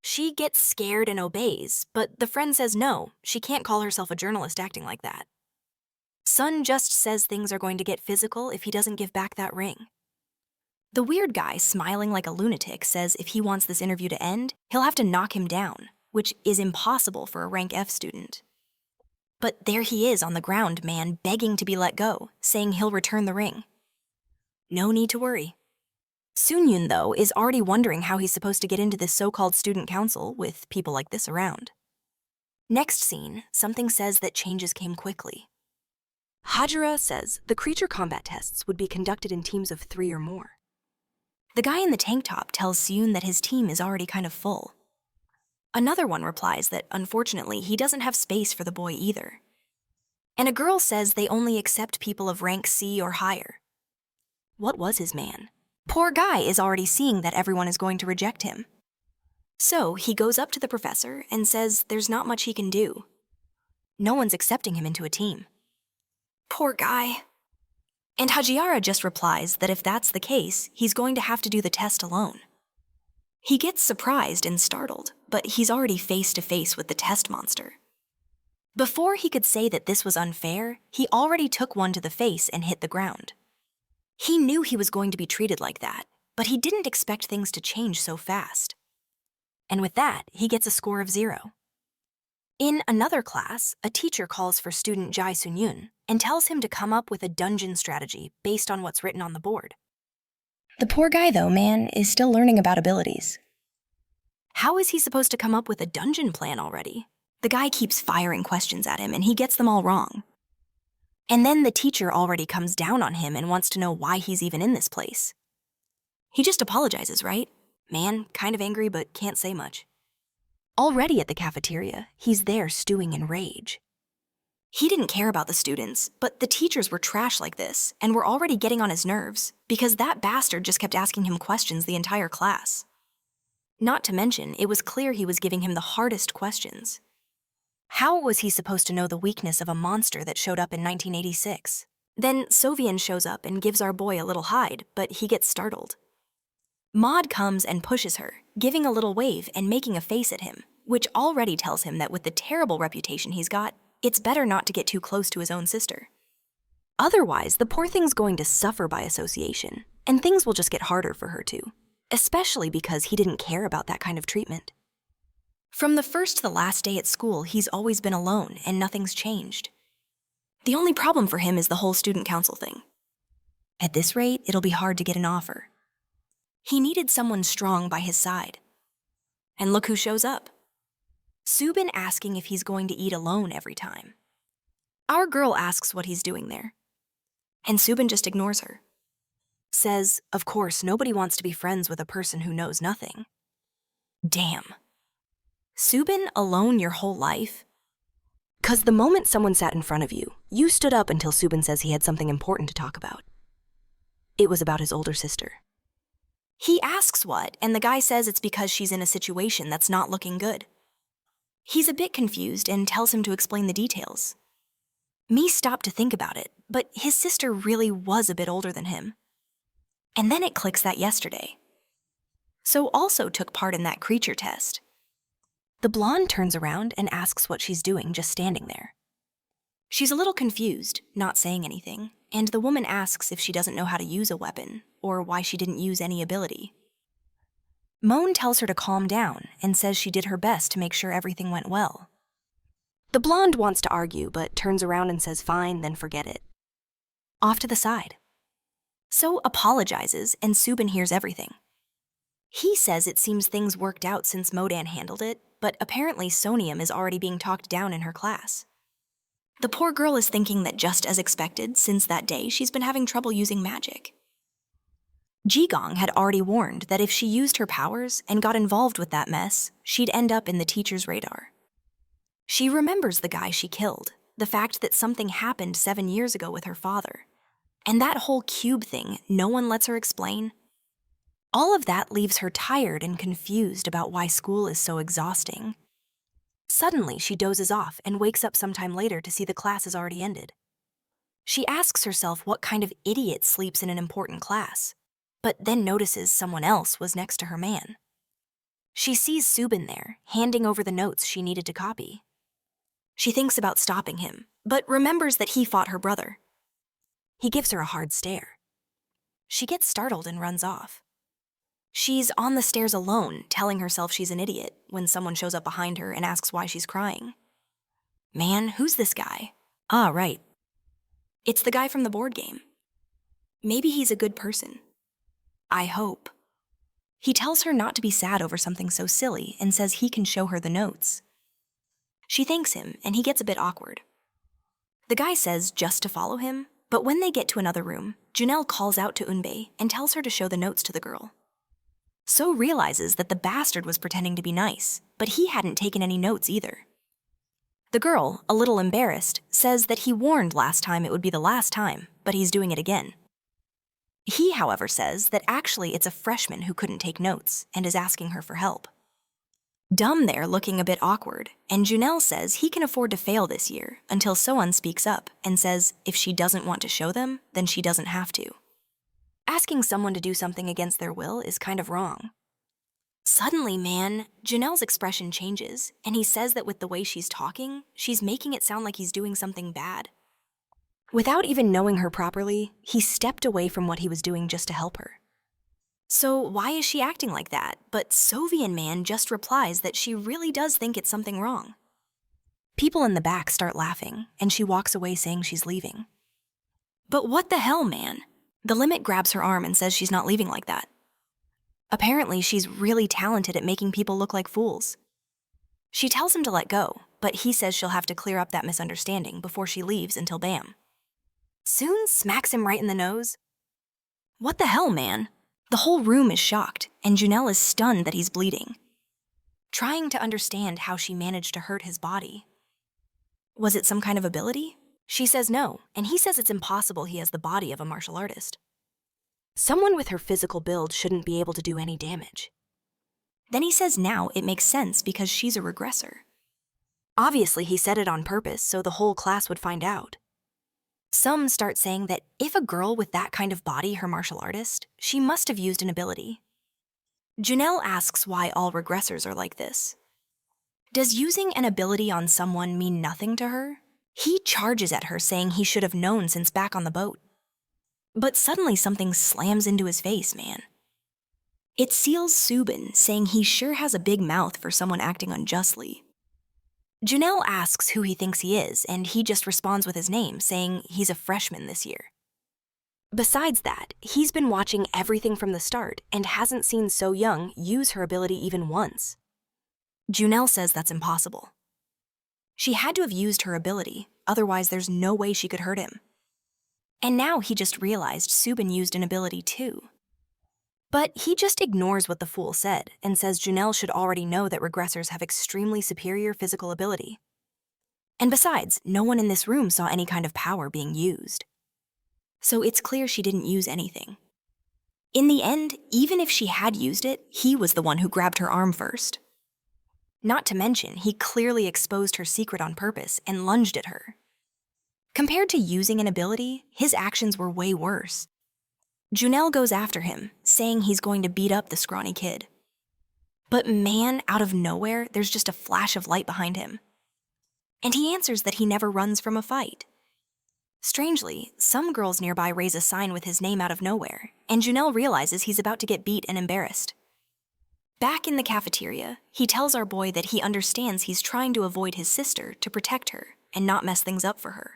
She gets scared and obeys, but the friend says no, she can't call herself a journalist acting like that. Sun just says things are going to get physical if he doesn't give back that ring. The weird guy, smiling like a lunatic, says if he wants this interview to end, he'll have to knock him down, which is impossible for a rank F student. But there he is on the ground, man, begging to be let go, saying he'll return the ring. No need to worry. Sunyoon, though, is already wondering how he's supposed to get into this so-called student council with people like this around. Next scene, something says that changes came quickly. Hajira says the creature combat tests would be conducted in teams of 3 or more. The guy in the tank top tells Seun that his team is already kind of full. Another one replies that, unfortunately, he doesn't have space for the boy either. And a girl says they only accept people of rank C or higher. What was his man? Poor guy is already seeing that everyone is going to reject him. So he goes up to the professor and says there's not much he can do. No one's accepting him into a team. Poor guy. And Hajiara just replies that if that's the case, he's going to have to do the test alone. He gets surprised and startled, but he's already face to face with the test monster. Before he could say that this was unfair, he already took one to the face and hit the ground. He knew he was going to be treated like that, but he didn't expect things to change so fast. And with that, he gets a score of 0. In another class, a teacher calls for student Jae Sun-yoon and tells him to come up with a dungeon strategy based on what's written on the board. The poor guy, though, man, is still learning about abilities. How is he supposed to come up with a dungeon plan already? The guy keeps firing questions at him and he gets them all wrong. And then the teacher already comes down on him and wants to know why he's even in this place. He just apologizes, right? Man, kind of angry but can't say much. Already at the cafeteria, he's there stewing in rage. He didn't care about the students, but the teachers were trash like this and were already getting on his nerves because that bastard just kept asking him questions the entire class. Not to mention, it was clear he was giving him the hardest questions. How was he supposed to know the weakness of a monster that showed up in 1986? Then Sovian shows up and gives our boy a little hide, but he gets startled. Maud comes and pushes her, giving a little wave and making a face at him, which already tells him that with the terrible reputation he's got, it's better not to get too close to his own sister. Otherwise, the poor thing's going to suffer by association, and things will just get harder for her too, especially because he didn't care about that kind of treatment. From the first to the last day at school, he's always been alone and nothing's changed. The only problem for him is the whole student council thing. At this rate, it'll be hard to get an offer. He needed someone strong by his side. And look who shows up. Subin asking if he's going to eat alone every time. Our girl asks what he's doing there. And Subin just ignores her. Says, of course, nobody wants to be friends with a person who knows nothing. Damn. Subin alone your whole life? 'Cause the moment someone sat in front of you, you stood up until Subin says he had something important to talk about. It was about his older sister. He asks what, and the guy says it's because she's in a situation that's not looking good. He's a bit confused and tells him to explain the details. Me stopped to think about it, but his sister really was a bit older than him. And then it clicks that yesterday. So also took part in that creature test. The blonde turns around and asks what she's doing just standing there. She's a little confused, not saying anything, and the woman asks if she doesn't know how to use a weapon, or why she didn't use any ability. Moan tells her to calm down and says she did her best to make sure everything went well. The blonde wants to argue, but turns around and says fine, then forget it. Off to the side. So apologizes, and Subin hears everything. He says it seems things worked out since Modan handled it, but apparently Sonium is already being talked down in her class. The poor girl is thinking that just as expected, since that day she's been having trouble using magic. Jigong had already warned that if she used her powers and got involved with that mess, she'd end up in the teacher's radar. She remembers the guy she killed, the fact that something happened 7 years ago with her father, and that whole cube thing no one lets her explain. All of that leaves her tired and confused about why school is so exhausting. Suddenly, she dozes off and wakes up sometime later to see the class has already ended. She asks herself what kind of idiot sleeps in an important class, but then notices someone else was next to her man. She sees Subin there, handing over the notes she needed to copy. She thinks about stopping him, but remembers that he fought her brother. He gives her a hard stare. She gets startled and runs off. She's on the stairs alone, telling herself she's an idiot, when someone shows up behind her and asks why she's crying. Man, who's this guy? Ah, right. It's the guy from the board game. Maybe he's a good person. I hope. He tells her not to be sad over something so silly and says he can show her the notes. She thanks him, and he gets a bit awkward. The guy says just to follow him, but when they get to another room, Junelle calls out to Unbei and tells her to show the notes to the girl. So realizes that the bastard was pretending to be nice, but he hadn't taken any notes either. The girl, a little embarrassed, says that he warned last time it would be the last time, but he's doing it again. He, however, says that actually it's a freshman who couldn't take notes and is asking her for help. Dumb there looking a bit awkward, and Junelle says he can afford to fail this year until Soan speaks up and says if she doesn't want to show them, then she doesn't have to. Asking someone to do something against their will is kind of wrong. Suddenly, man, Janelle's expression changes, and he says that with the way she's talking, she's making it sound like he's doing something bad. Without even knowing her properly, he stepped away from what he was doing just to help her. So why is she acting like that? But Sovian man just replies that she really does think it's something wrong. People in the back start laughing, and she walks away saying she's leaving. But what the hell, man? The limit grabs her arm and says she's not leaving like that. Apparently, she's really talented at making people look like fools. She tells him to let go, but he says she'll have to clear up that misunderstanding before she leaves until bam. Soon smacks him right in the nose. What the hell, man? The whole room is shocked, and Janelle is stunned that he's bleeding. Trying to understand how she managed to hurt his body. Was it some kind of ability? She says no, and he says it's impossible he has the body of a martial artist. Someone with her physical build shouldn't be able to do any damage. Then he says now it makes sense because she's a regressor. Obviously, he said it on purpose so the whole class would find out. Some start saying that if a girl with that kind of body her martial artist, she must have used an ability. Janelle asks why all regressors are like this. Does using an ability on someone mean nothing to her? He charges at her saying he should have known since back on the boat. But suddenly something slams into his face, man. It seals Subin, saying he sure has a big mouth for someone acting unjustly. Janelle asks who he thinks he is, and he just responds with his name, saying he's a freshman this year. Besides that, he's been watching everything from the start and hasn't seen So Young use her ability even once. Janelle says that's impossible. She had to have used her ability, otherwise there's no way she could hurt him. And now he just realized Subin used an ability too. But he just ignores what the fool said and says Janelle should already know that regressors have extremely superior physical ability. And besides, no one in this room saw any kind of power being used. So it's clear she didn't use anything. In the end, even if she had used it, he was the one who grabbed her arm first. Not to mention, he clearly exposed her secret on purpose and lunged at her. Compared to using an ability, his actions were way worse. Janelle goes after him, saying he's going to beat up the scrawny kid. But man, out of nowhere, there's just a flash of light behind him. And he answers that he never runs from a fight. Strangely, some girls nearby raise a sign with his name out of nowhere, and Janelle realizes he's about to get beat and embarrassed. Back in the cafeteria, he tells our boy that he understands he's trying to avoid his sister to protect her and not mess things up for her.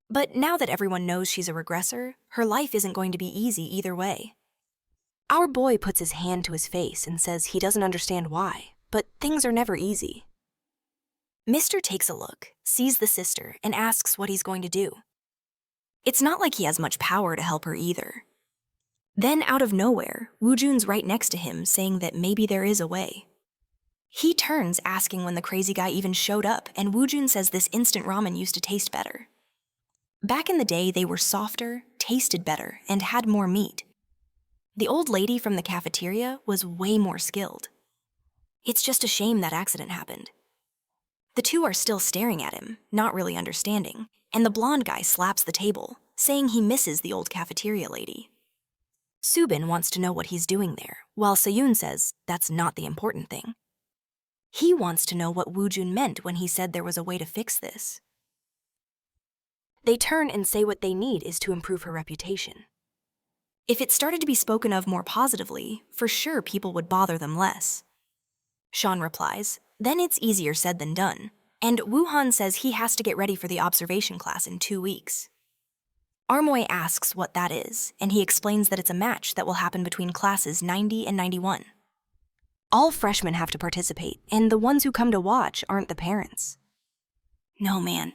But now that everyone knows she's a regressor, her life isn't going to be easy either way. Our boy puts his hand to his face and says he doesn't understand why, but things are never easy. Mr. takes a look, sees the sister, and asks what he's going to do. It's not like he has much power to help her either. Then out of nowhere, Woojun's right next to him saying that maybe there is a way. He turns asking when the crazy guy even showed up, and Woojun says this instant ramen used to taste better. Back in the day, they were softer, tasted better, and had more meat. The old lady from the cafeteria was way more skilled. It's just a shame that accident happened. The two are still staring at him, not really understanding, and the blonde guy slaps the table, saying he misses the old cafeteria lady. Subin wants to know what he's doing there, while Soyun says that's not the important thing. He wants to know what Woojun meant when he said there was a way to fix this. They turn and say what they need is to improve her reputation. If it started to be spoken of more positively, for sure people would bother them less. Sean replies, then it's easier said than done, and Wuhan says he has to get ready for the observation class in 2 weeks. Armoy asks what that is, and he explains that it's a match that will happen between classes 90 and 91. All freshmen have to participate, and the ones who come to watch aren't the parents. No, man.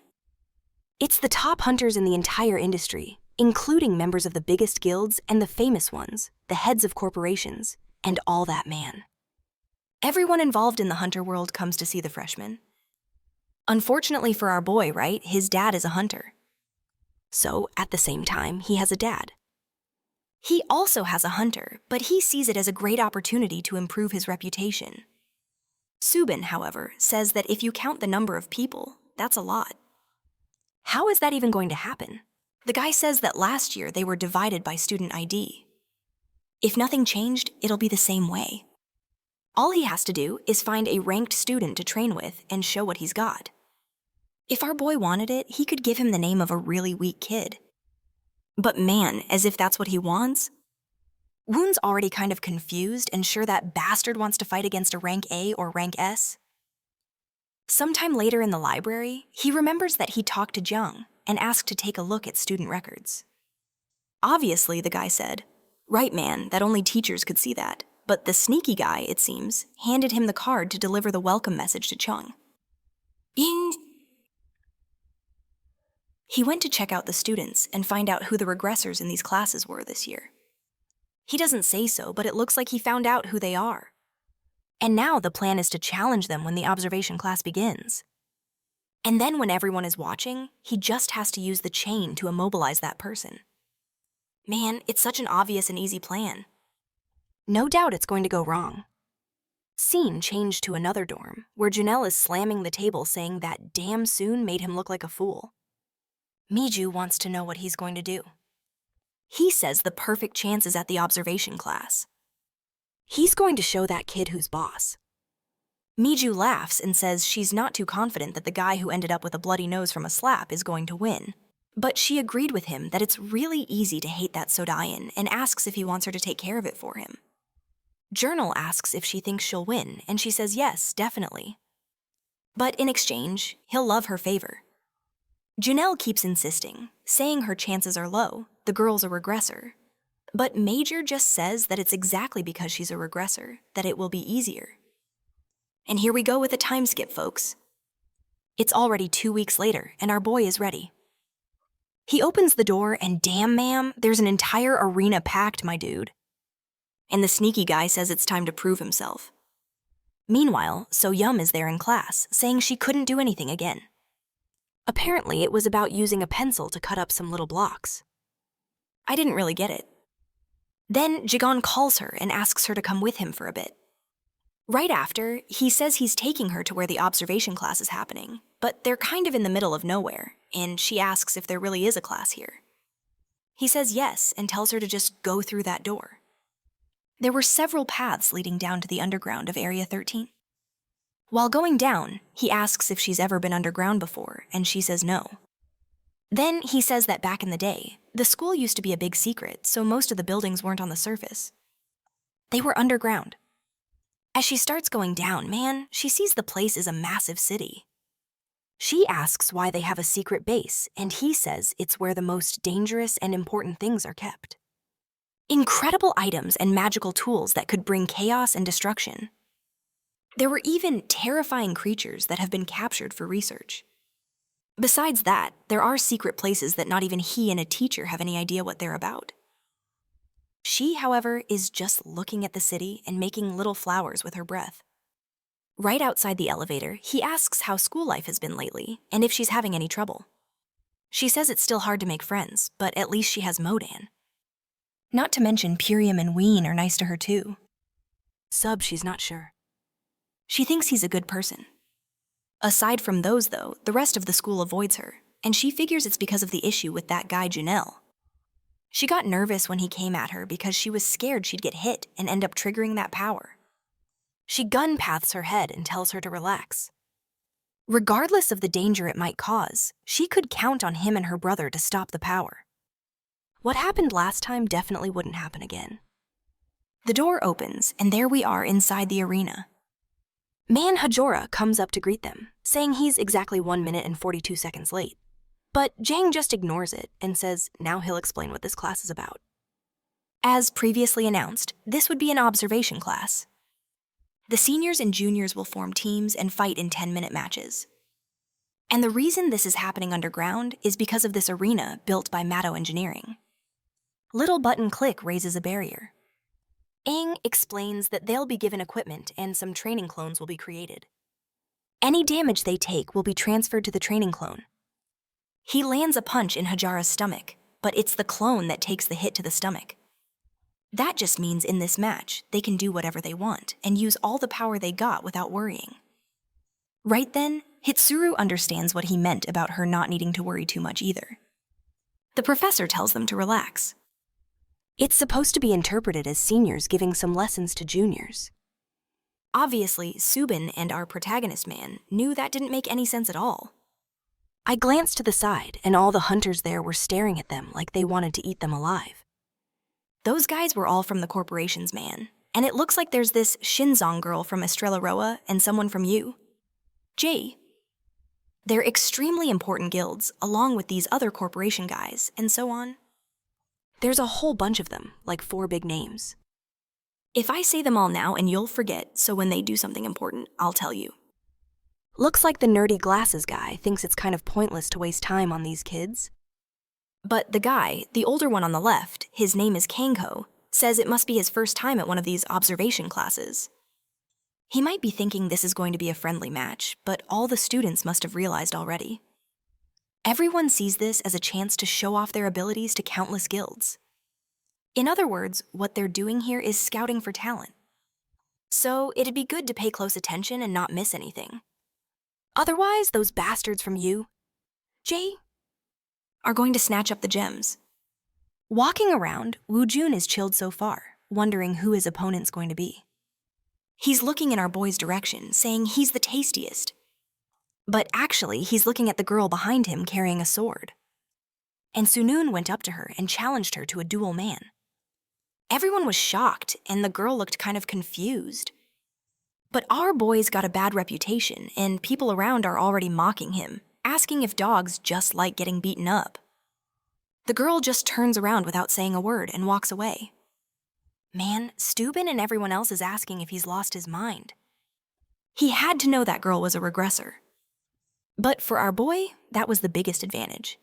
It's the top hunters in the entire industry, including members of the biggest guilds and the famous ones, the heads of corporations, and all that, man. Everyone involved in the hunter world comes to see the freshmen. Unfortunately for our boy, right, his dad is a hunter. So, at the same time, he has a dad. He also has a hunter, but he sees it as a great opportunity to improve his reputation. Subin, however, says that if you count the number of people, that's a lot. How is that even going to happen? The guy says that last year they were divided by student ID. If nothing changed, it'll be the same way. All he has to do is find a ranked student to train with and show what he's got. If our boy wanted it, he could give him the name of a really weak kid. But man, as if that's what he wants. Woon's already kind of confused and sure that bastard wants to fight against a rank A or rank S. Sometime later in the library, he remembers that he talked to Jung and asked to take a look at student records. Obviously, the guy said, "Right, man, that only teachers could see that." But the sneaky guy, it seems, handed him the card to deliver the welcome message to Chung. He went to check out the students and find out who the regressors in these classes were this year. He doesn't say so, but it looks like he found out who they are. And now the plan is to challenge them when the observation class begins. And then when everyone is watching, he just has to use the chain to immobilize that person. Man, it's such an obvious and easy plan. No doubt it's going to go wrong. Scene changed to another dorm, where Janelle is slamming the table saying that damn Soon made him look like a fool. Miju wants to know what he's going to do. He says the perfect chance is at the observation class. He's going to show that kid who's boss. Miju laughs and says she's not too confident that the guy who ended up with a bloody nose from a slap is going to win. But she agreed with him that it's really easy to hate that Sodayan and asks if he wants her to take care of it for him. Journal asks if she thinks she'll win, and she says yes, definitely. But in exchange, he'll love her favor. Janelle keeps insisting, saying her chances are low, the girl's a regressor. But Major just says that it's exactly because she's a regressor that it will be easier. And here we go with a time skip, folks. It's already 2 weeks later, and our boy is ready. He opens the door, and damn, ma'am, there's an entire arena packed, my dude. And the sneaky guy says it's time to prove himself. Meanwhile, So-Yum is there in class, saying she couldn't do anything again. Apparently, it was about using a pencil to cut up some little blocks. I didn't really get it. Then Jigon calls her and asks her to come with him for a bit. Right after, he says he's taking her to where the observation class is happening, but they're kind of in the middle of nowhere, and she asks if there really is a class here. He says yes and tells her to just go through that door. There were several paths leading down to the underground of Area 13. While going down, he asks if she's ever been underground before, and she says no. Then he says that back in the day, the school used to be a big secret, so most of the buildings weren't on the surface. They were underground. As she starts going down, man, she sees the place is a massive city. She asks why they have a secret base, and he says it's where the most dangerous and important things are kept. Incredible items and magical tools that could bring chaos and destruction. There were even terrifying creatures that have been captured for research. Besides that, there are secret places that not even he and a teacher have any idea what they're about. She, however, is just looking at the city and making little flowers with her breath. Right outside the elevator, he asks how school life has been lately and if she's having any trouble. She says it's still hard to make friends, but at least she has Modan. Not to mention Purium and Ween are nice to her too. Sub, she's not sure. She thinks he's a good person. Aside from those, though, the rest of the school avoids her, and she figures it's because of the issue with that guy Janelle. She got nervous when he came at her because she was scared she'd get hit and end up triggering that power. She gun paths her head and tells her to relax. Regardless of the danger it might cause, she could count on him and her brother to stop the power. What happened last time definitely wouldn't happen again. The door opens, and there we are inside the arena. Manhwa comes up to greet them, saying he's exactly 1 minute and 42 seconds late. But Jang just ignores it and says now he'll explain what this class is about. As previously announced, this would be an observation class. The seniors and juniors will form teams and fight in 10-minute matches. And the reason this is happening underground is because of this arena built by Matto Engineering. Little Button Click raises a barrier. Aang explains that they'll be given equipment and some training clones will be created. Any damage they take will be transferred to the training clone. He lands a punch in Hajara's stomach, but it's the clone that takes the hit to the stomach. That just means in this match, they can do whatever they want and use all the power they got without worrying. Right then, Hitsuru understands what he meant about her not needing to worry too much either. The professor tells them to relax. It's supposed to be interpreted as seniors giving some lessons to juniors. Obviously, Subin and our protagonist man knew that didn't make any sense at all. I glanced to the side, and all the hunters there were staring at them like they wanted to eat them alive. Those guys were all from the corporation's man, and it looks like there's this Shinzong girl from Estrella Roa and someone from you. Jay. They're extremely important guilds, along with these other corporation guys, and so on. There's a whole bunch of them, like 4 big names. If I say them all now and you'll forget, so when they do something important, I'll tell you. Looks like the nerdy glasses guy thinks it's kind of pointless to waste time on these kids. But the guy, the older one on the left, his name is Kangho, says it must be his first time at one of these observation classes. He might be thinking this is going to be a friendly match, but all the students must have realized already. Everyone sees this as a chance to show off their abilities to countless guilds. In other words, what they're doing here is scouting for talent. So it'd be good to pay close attention and not miss anything. Otherwise, those bastards from you, Jay, are going to snatch up the gems. Walking around, Woo Jun is chilled so far, wondering who his opponent's going to be. He's looking in our boy's direction, saying he's the tastiest. But actually, he's looking at the girl behind him carrying a sword. And Sunoon went up to her and challenged her to a duel man. Everyone was shocked, and the girl looked kind of confused. But our boy's got a bad reputation, and people around are already mocking him, asking if dogs just like getting beaten up. The girl just turns around without saying a word and walks away. Man, Steuben and everyone else is asking if he's lost his mind. He had to know that girl was a regressor. But for our boy, that was the biggest advantage.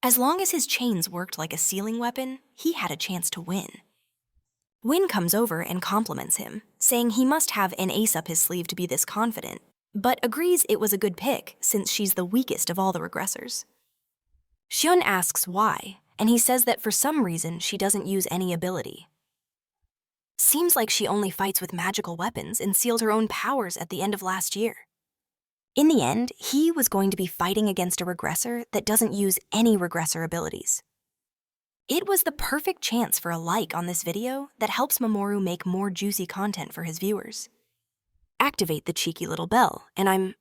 As long as his chains worked like a sealing weapon, he had a chance to win. Win comes over and compliments him, saying he must have an ace up his sleeve to be this confident, but agrees it was a good pick since she's the weakest of all the regressors. Xion asks why, and he says that for some reason she doesn't use any ability. Seems like she only fights with magical weapons and sealed her own powers at the end of last year. In the end, he was going to be fighting against a regressor that doesn't use any regressor abilities. It was the perfect chance for a like on this video that helps Mamoru make more juicy content for his viewers. Activate the cheeky little bell, and I'm